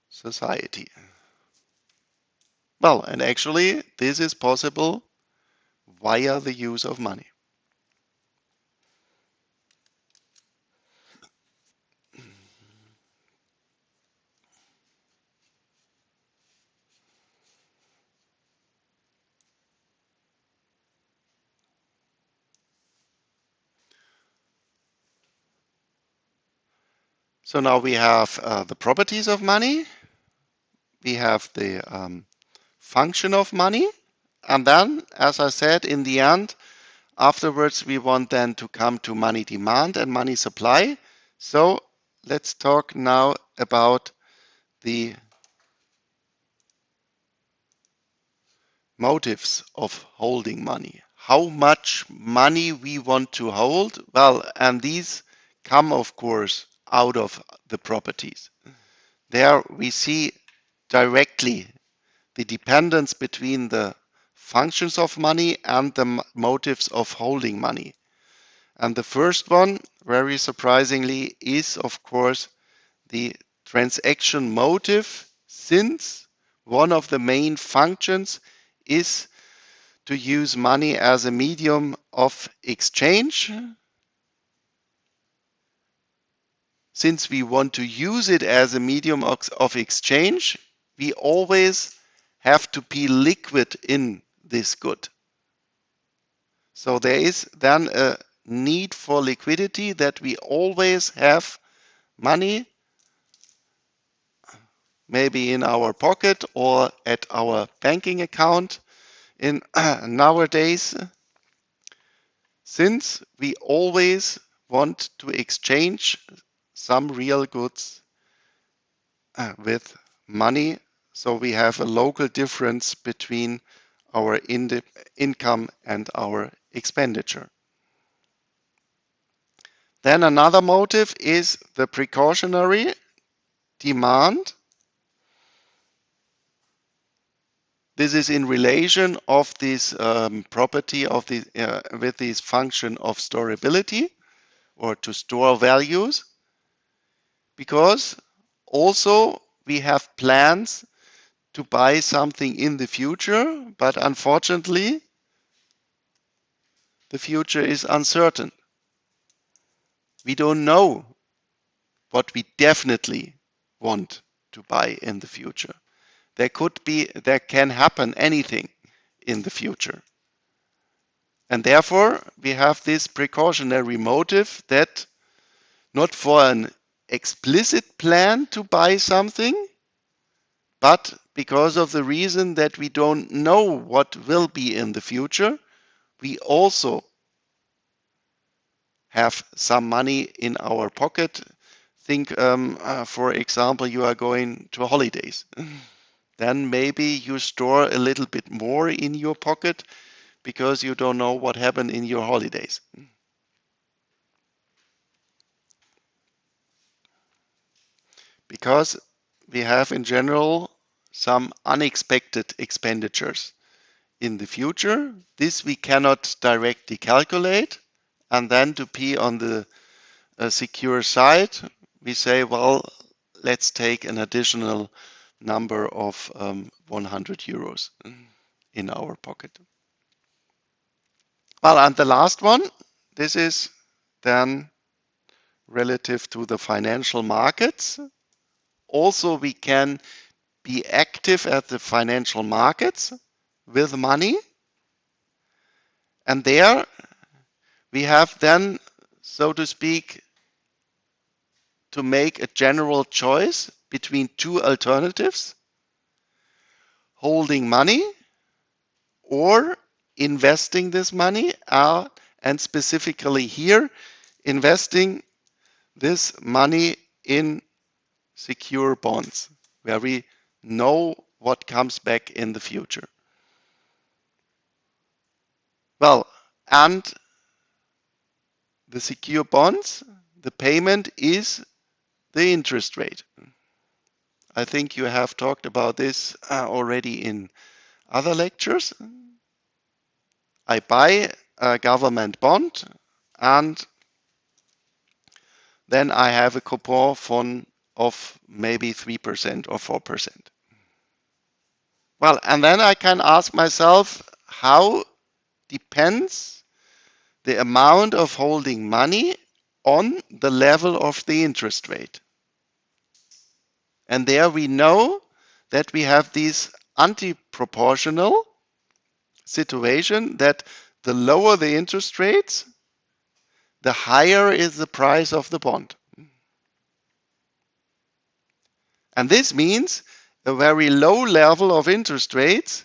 A: society. Well, and actually this is possible via the use of money. So now we have the properties of money, we have the function of money, and then, as I said, in the end, afterwards we want then to come to money demand and money supply. So let's talk now about the motives of holding money. How much money we want to hold? Well, and these come, of course, out of the properties. There we see directly the dependence between the functions of money and the motives of holding money. And the first one, very surprisingly, is of course the transaction motive, since one of the main functions is to use money as a medium of exchange. Since we want to use it as a medium of exchange, we always have to be liquid in this good. So there is then a need for liquidity, that we always have money, maybe in our pocket or at our banking account in nowadays, since we always want to exchange some real goods with money, so we have a local difference between our income and our expenditure. Then another motive is the precautionary demand. This is in relation of this property of the with this function of storability, or to store values, because also we have plans to buy something in the future, but unfortunately the future is uncertain. We don't know what we definitely want to buy in the future. There can happen anything in the future. And therefore, we have this precautionary motive, that not for an explicit plan to buy something, but because of the reason that we don't know what will be in the future, we also have some money in our pocket. Think, for example, you are going to holidays. Then maybe you store a little bit more in your pocket because you don't know what happened in your holidays. Because we have in general some unexpected expenditures in the future. This we cannot directly calculate. And then to be on the secure side, we say, well, let's take an additional number of 100 euros in our pocket. Well, and the last one, this is then relative to the financial markets. Also, we can be active at the financial markets with money. And there we have then, so to speak, to make a general choice between two alternatives: holding money or investing this money, and specifically here, investing this money in secure bonds, where we know what comes back in the future. Well, and the secure bonds, the payment is the interest rate. I think you have talked about this already in other lectures. I buy a government bond, and then I have a coupon of maybe 3% or 4%. Well, and then I can ask myself, how depends the amount of holding money on the level of the interest rate? And there we know that we have this anti-proportional situation, that the lower the interest rates, the higher is the price of the bond. And this means a very low level of interest rates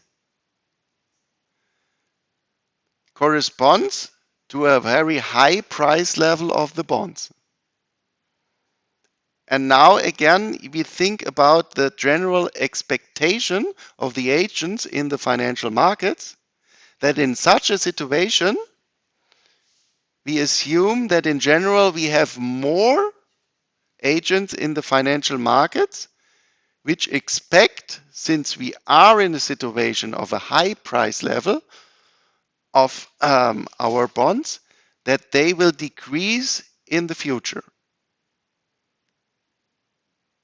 A: corresponds to a very high price level of the bonds. And now again, we think about the general expectation of the agents in the financial markets, that in such a situation, we assume that in general we have more agents in the financial markets which expect, since we are in a situation of a high price level of our bonds, that they will decrease in the future.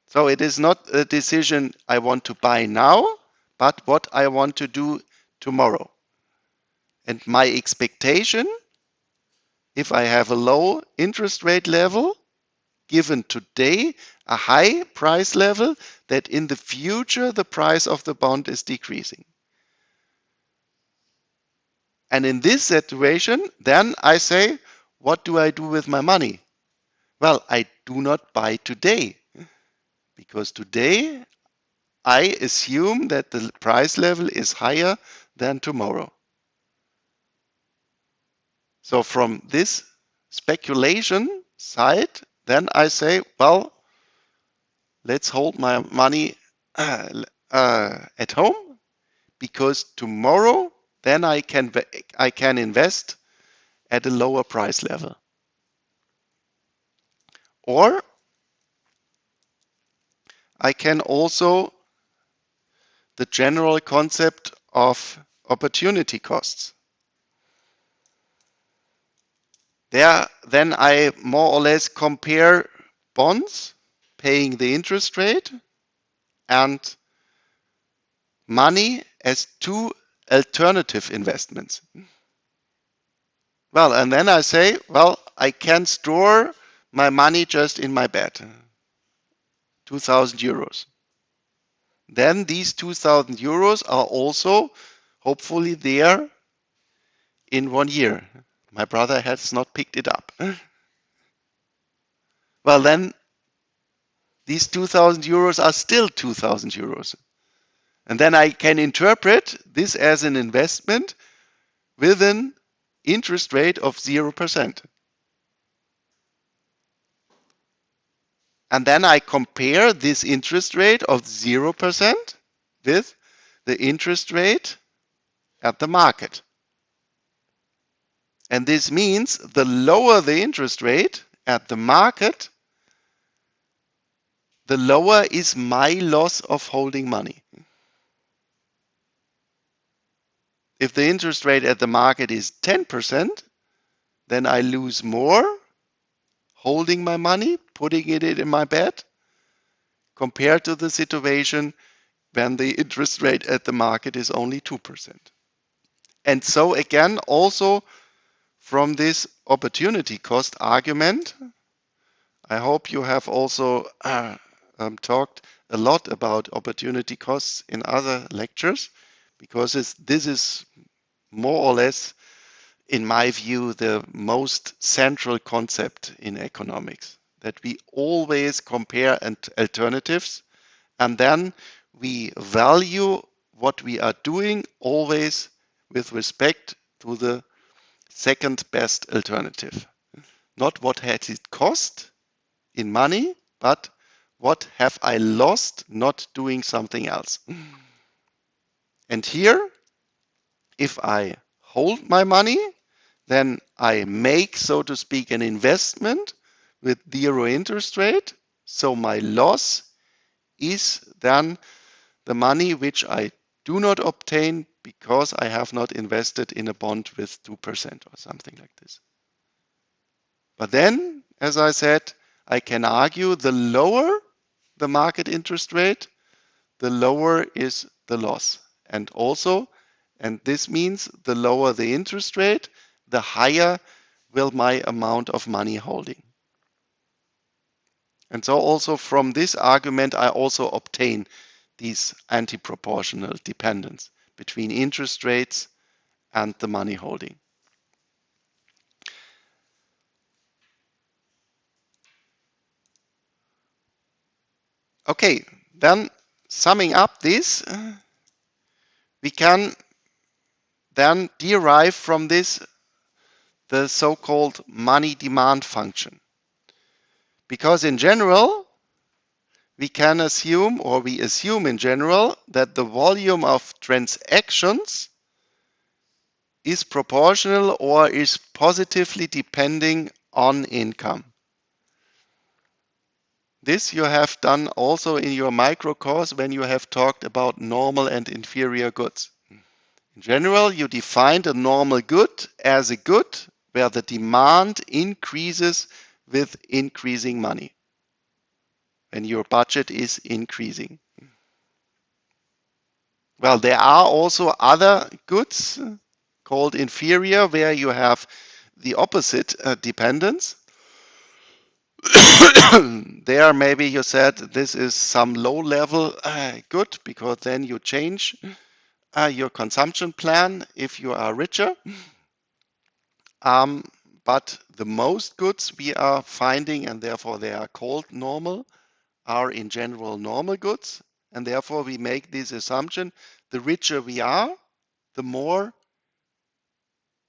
A: So it is not a decision I want to buy now, but what I want to do tomorrow. And my expectation, if I have a low interest rate level, given today a high price level, that in the future the price of the bond is decreasing. And in this situation, then I say, what do I do with my money? Well, I do not buy today, because today I assume that the price level is higher than tomorrow. So from this speculation side, then I say, well, let's hold my money at home, because tomorrow then I can invest at a lower price level. Or I can also the general concept of opportunity costs. There, then I more or less compare bonds paying the interest rate and money as two alternative investments. Well, and then I say, well, I can store my money just in my bed, 2,000 euros. Then these 2,000 euros are also hopefully there in 1 year. My brother has not picked it up. Well, then these 2,000 euros are still 2,000 euros. And then I can interpret this as an investment with an interest rate of 0%. And then I compare this interest rate of 0% with the interest rate at the market. And this means the lower the interest rate at the market, the lower is my loss of holding money. If the interest rate at the market is 10%, then I lose more holding my money, putting it in my bed, compared to the situation when the interest rate at the market is only 2%. And so again, also from this opportunity cost argument, I hope you have also talked a lot about opportunity costs in other lectures, because this is more or less, in my view, the most central concept in economics, that we always compare alternatives, and then we value what we are doing always with respect to the second best alternative. Not what has it cost in money, but what have I lost not doing something else. And here, if I hold my money, then I make, so to speak, an investment with zero interest rate. So my loss is then the money which I do not obtain because I have not invested in a bond with 2% or something like this. But then, as I said, I can argue the lower the market interest rate, the lower is the loss. And also, and this means the lower the interest rate, the higher will my amount of money holding. And so also from this argument, I also obtain these anti-proportional dependence between interest rates and the money holding. Okay, then summing up this, we can then derive from this the so-called money demand function. Because in general, we can assume, or we assume in general, that the volume of transactions is proportional or is positively depending on income. This you have done also in your micro course when you have talked about normal and inferior goods. In general, you defined a normal good as a good where the demand increases with increasing money, when your budget is increasing. Well, there are also other goods called inferior, where you have the opposite dependence. There, maybe you said this is some low level good, because then you change your consumption plan if you are richer. Um, but the most goods we are finding, and therefore they are called normal, are in general normal goods. And therefore we make this assumption: the richer we are, the more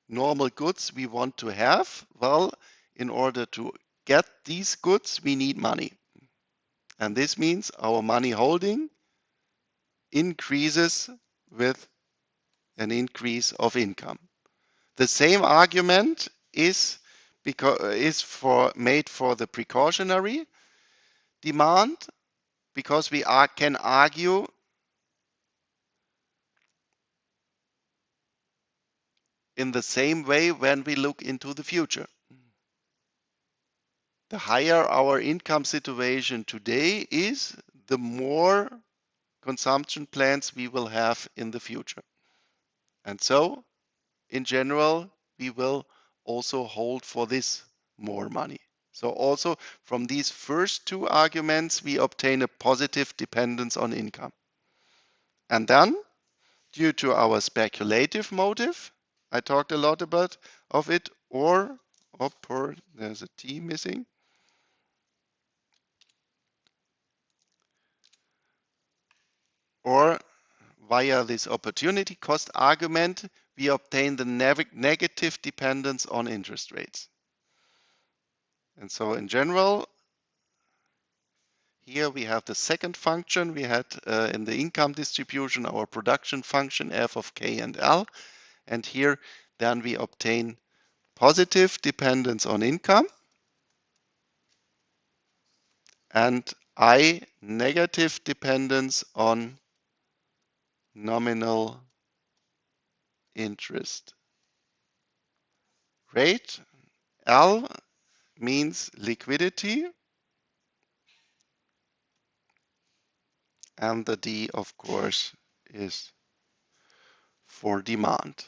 A: normal goods we want to have. Well, in order to get these goods, we need money. And this means our money holding increases with an increase of income. The same argument is made for the precautionary demand, because we can argue in the same way when we look into the future. The higher our income situation today is, the more consumption plans we will have in the future. And so, in general, we will also hold for this more money. So also from these first two arguments, we obtain a positive dependence on income. And then, due to our speculative motive, I talked a lot about of it, or there's a T missing, or via this opportunity cost argument, we obtain the negative dependence on interest rates. And so in general, here we have the second function. We had in the income distribution our production function f of k and l. And here then we obtain positive dependence on income and I negative dependence on nominal interest rate. L means liquidity, and the D, of course, is for demand.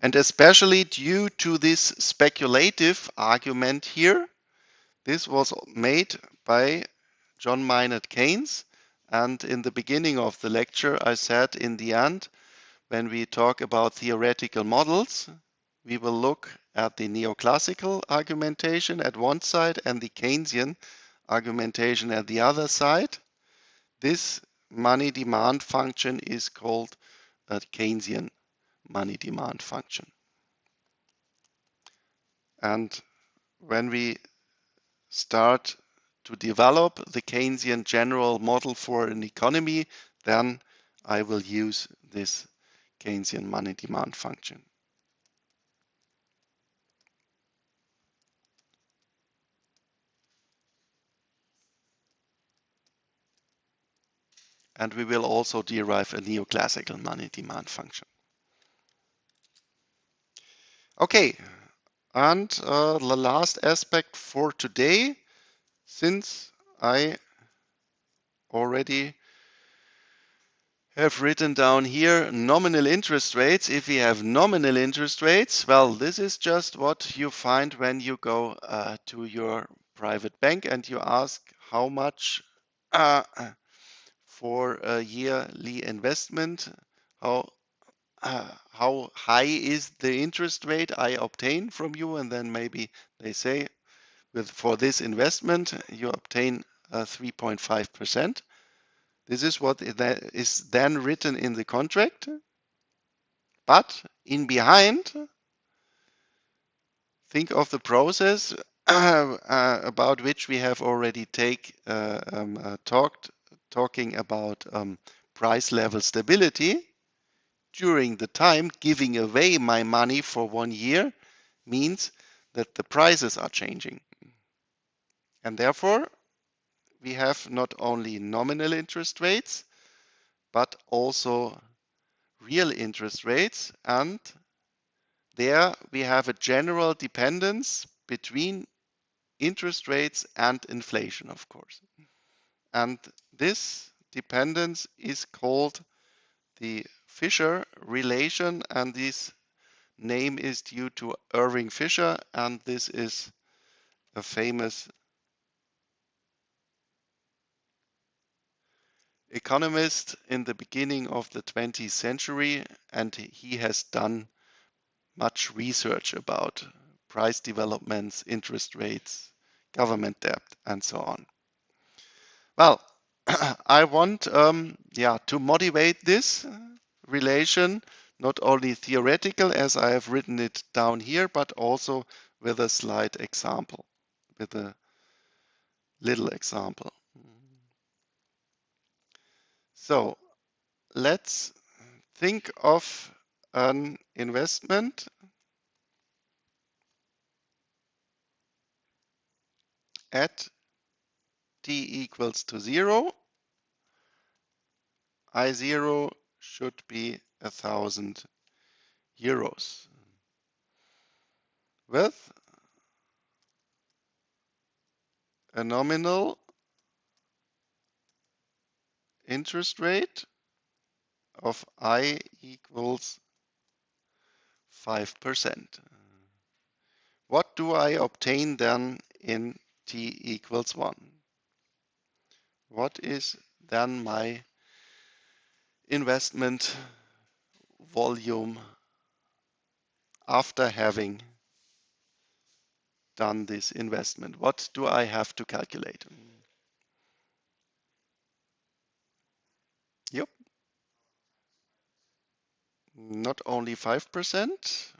A: And especially due to this speculative argument here, this was made by John Maynard Keynes. And in the beginning of the lecture, I said in the end, when we talk about theoretical models, we will look at the neoclassical argumentation at one side and the Keynesian argumentation at the other side. This money demand function is called a Keynesian money demand function. And when we start to develop the Keynesian general model for an economy, then I will use this Keynesian money demand function. And we will also derive a neoclassical money demand function. Okay, and the last aspect for today, since I already have written down here nominal interest rates. If we have nominal interest rates, well, this is just what you find when you go to your private bank and you ask how much for a yearly investment, how high is the interest rate I obtain from you, and then maybe they say for this investment you obtain 3.5%. This is what is then written in the contract. But in behind, think of the process about which we have already talking about price level stability. During the time, giving away my money for 1 year means that the prices are changing. And therefore, we have not only nominal interest rates, but also real interest rates. And there we have a general dependence between interest rates and inflation, of course. And this dependence is called the Fisher relation, and this name is due to Irving Fisher, and this is a famous economist in the beginning of the 20th century, and he has done much research about price developments, interest rates, government debt, and so on. Well, I want to motivate this relation, not only theoretical as I have written it down here, but also with a slide example, with a little example. So let's think of an investment at t equals to 0. I0 should be 1,000 euros with a nominal interest rate of I equals 5%. What do I obtain then in t equals 1? What is then my investment volume after having done this investment? What do I have to calculate? Yep, not only 5%,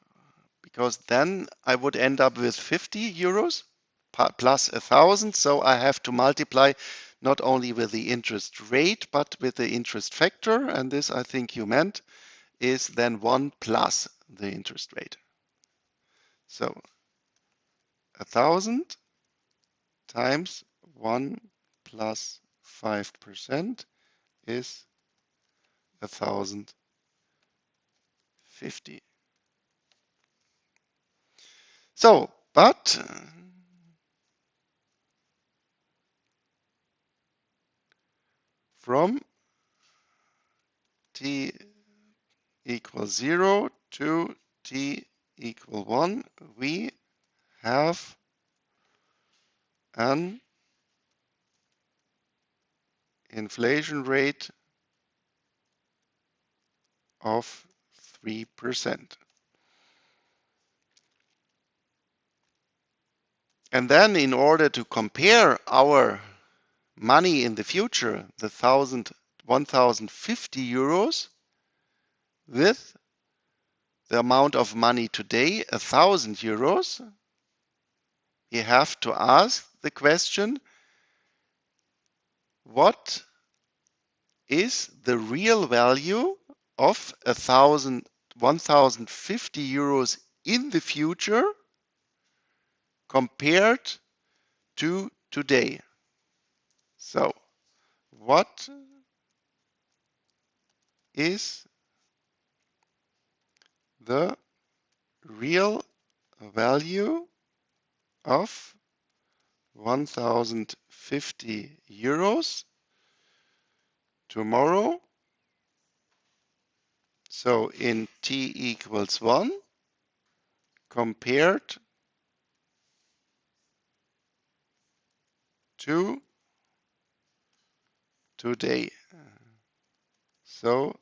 A: because then I would end up with 50 euros plus 1,000. So I have to multiply not only with the interest rate, but with the interest factor. And this, I think you meant, is then 1 plus the interest rate. So 1,000 times 1 plus 5% is 1,050. So, but from t equals 0 to t equal 1, we have an inflation rate of 3%. And then in order to compare our money in the future, the 1,050 euros, with the amount of money today, 1,000 euros, we have to ask the question, what is the real value of 1,050 euros in the future compared to today? So, what is the real value of 1,050 euros tomorrow? So in t equals 1 compared to today. So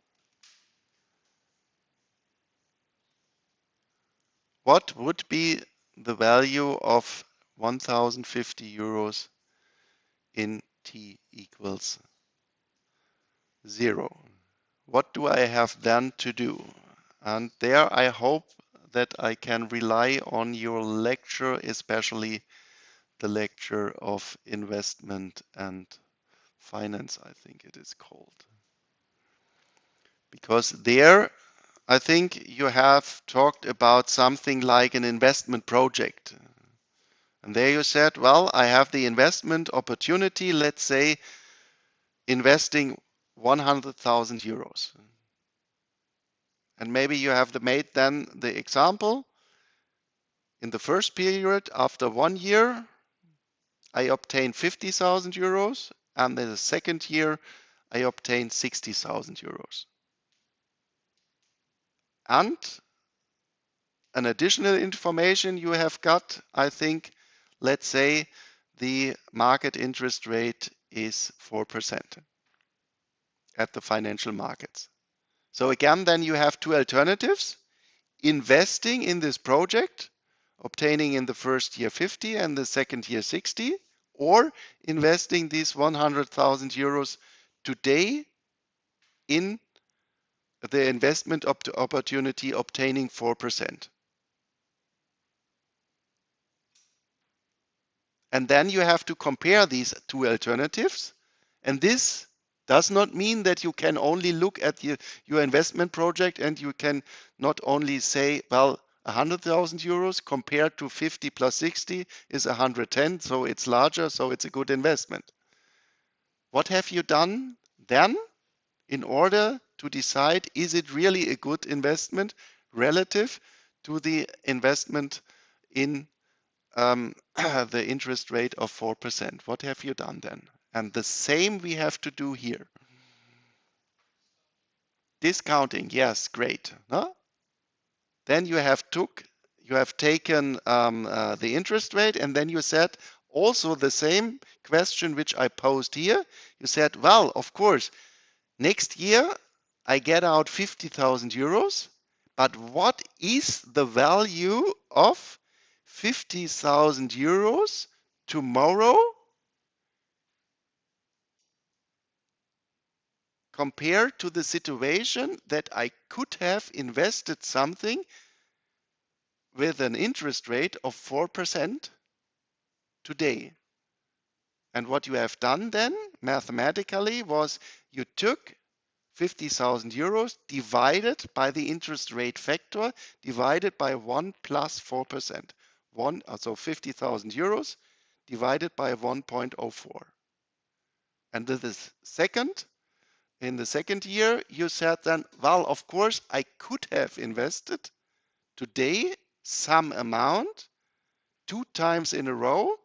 A: what would be the value of 1,050 euros in t equals 0? What do I have then to do? And there I hope that I can rely on your lecture, especially the lecture of investment and finance, I think it is called. Because there, I think you have talked about something like an investment project. And there you said, well, I have the investment opportunity, let's say, investing 100,000 euros. And maybe you have made then the example. In the first period, after 1 year, I obtained 50,000 euros, and in the second year, I obtained 60,000 euros. And an additional information you have got, I think, let's say the market interest rate is 4% at the financial markets. So again, then you have two alternatives: investing in this project, obtaining in the first year 50 and the second year 60, or investing these 100,000 euros today in the investment opportunity, obtaining 4%. And then you have to compare these two alternatives. And this does not mean that you can only look at your investment project and you can not only say, well, 100,000 euros compared to 50 plus 60 is 110, so it's larger, so it's a good investment. What have you done then in order to decide, is it really a good investment relative to the investment in the interest rate of 4%? What have you done then? And the same we have to do here. Discounting, yes, great. No? Then you have taken the interest rate, and then you said also the same question which I posed here. You said, well, of course, next year I get out 50,000 euros, but what is the value of 50,000 euros tomorrow compared to the situation that I could have invested something with an interest rate of 4% today? And what you have done then mathematically was you took 50,000 euros divided by the interest rate factor divided by 1 plus 4%. So 50,000 euros divided by 1.04. And in the second year, you said then, well, of course, I could have invested today some amount 2 times in a row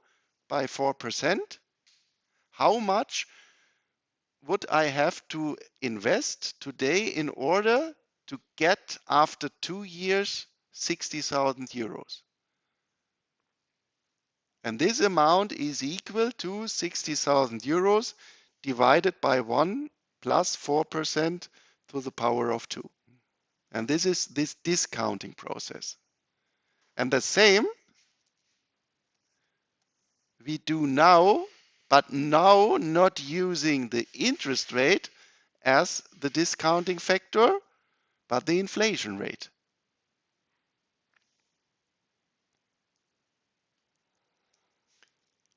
A: by 4%. How much would I have to invest today in order to get after 2 years 60,000 euros? And this amount is equal to 60,000 euros divided by 1 plus 4% to the power of 2. And this is this discounting process. And the same we do now, but now not using the interest rate as the discounting factor, but the inflation rate.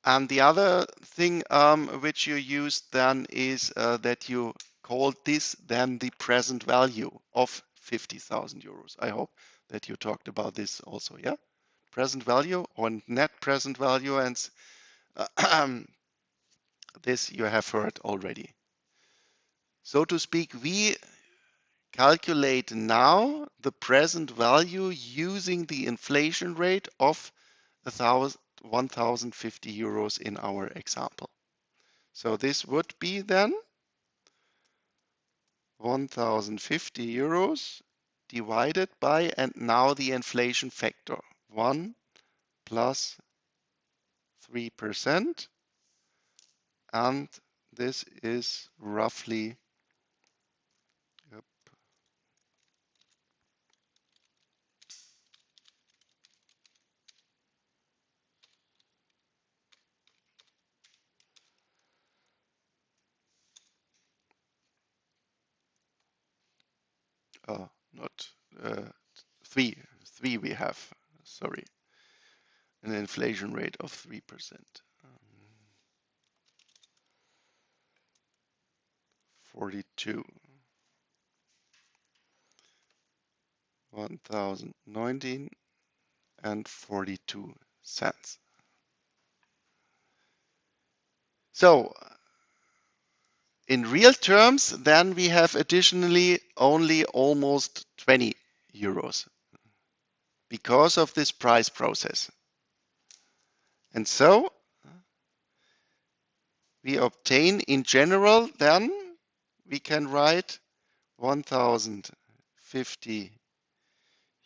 A: And the other thing which you use then is that you call this then the present value of 50,000 euros. I hope that you talked about this also, yeah? Present value or net present value, and this you have heard already. So to speak, we calculate now the present value using the inflation rate of 1,050 euros in our example. So this would be then 1,050 euros divided by, and now the inflation factor, 1 plus 3%, and this is roughly, yep, 3 we have, sorry, an inflation rate of 3%. 42, 1,019 and 42 cents. So in real terms, then we have additionally only almost 20 euros because of this price process. And so we obtain in general, then we can write 1050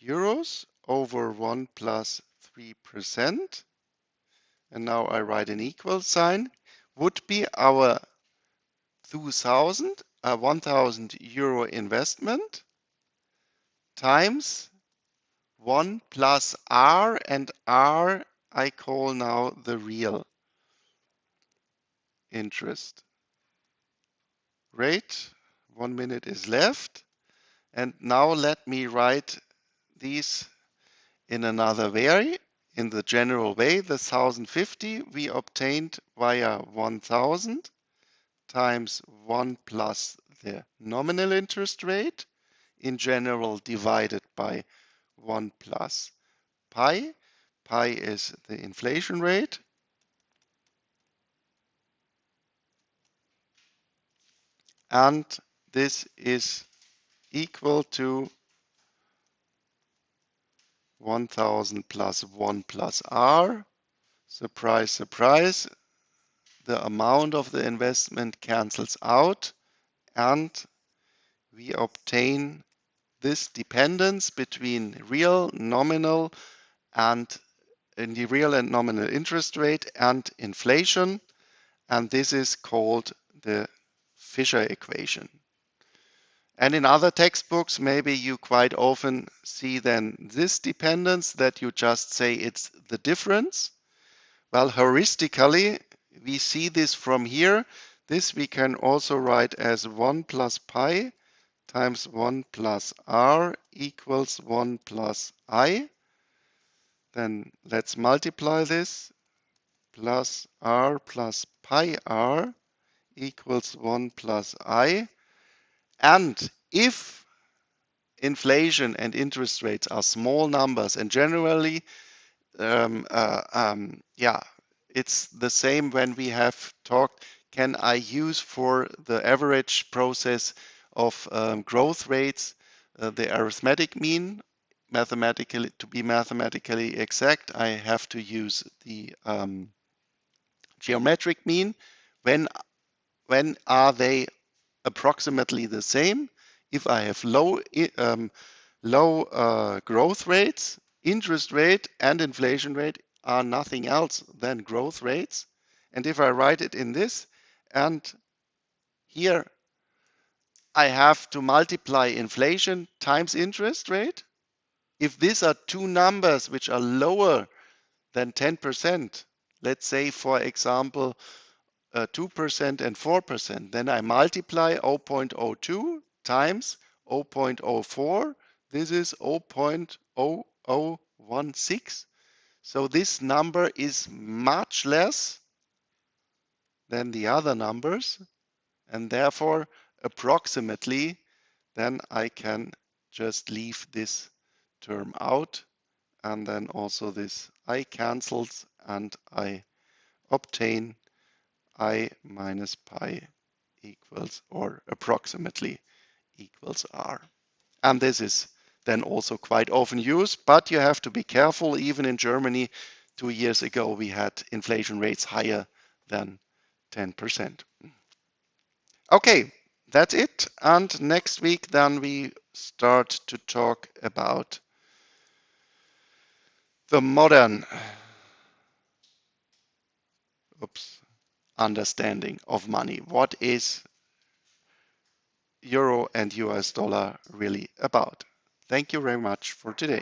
A: euros over 1 plus 3%. And now I write an equal sign, would be our 1000 euro investment times 1 plus R, and R I call now the real interest rate. 1 minute is left. And now let me write these in another way. In the general way, the 1050 we obtained via 1000 times 1 plus the nominal interest rate, in general divided by 1 plus pi. Pi is the inflation rate. And this is equal to 1000 plus 1 plus R. Surprise, surprise. The amount of the investment cancels out, and we obtain this dependence between real, nominal, and in the real and nominal interest rate and inflation. And this is called the Fisher equation. And in other textbooks, maybe you quite often see then this dependence that you just say it's the difference. Well, heuristically, we see this from here. This we can also write as 1 plus pi times 1 plus r equals 1 plus I. Then let's multiply this. Plus r plus pi r equals 1 plus I. And if inflation and interest rates are small numbers, and generally, it's the same when we have talked, can I use for the average process of growth rates the arithmetic mean? Mathematically, to be mathematically exact, I have to use the geometric mean. When are they approximately the same? If I have low growth rates, interest rate and inflation rate are nothing else than growth rates. And if I write it in this, and here I have to multiply inflation times interest rate. If these are two numbers which are lower than 10%, let's say, for example, 2% and 4%, then I multiply 0.02 times 0.04. This is 0.0016. So this number is much less than the other numbers, and therefore approximately then I can just leave this term out, and then also this I cancels, and I obtain I minus pi equals, or approximately equals R. And this is then also quite often used, but you have to be careful. Even in Germany 2 years ago, we had inflation rates higher than 10%. Okay, that's it. And next week, then we start to talk about the modern understanding of money. What is euro and US dollar really about? Thank you very much for today.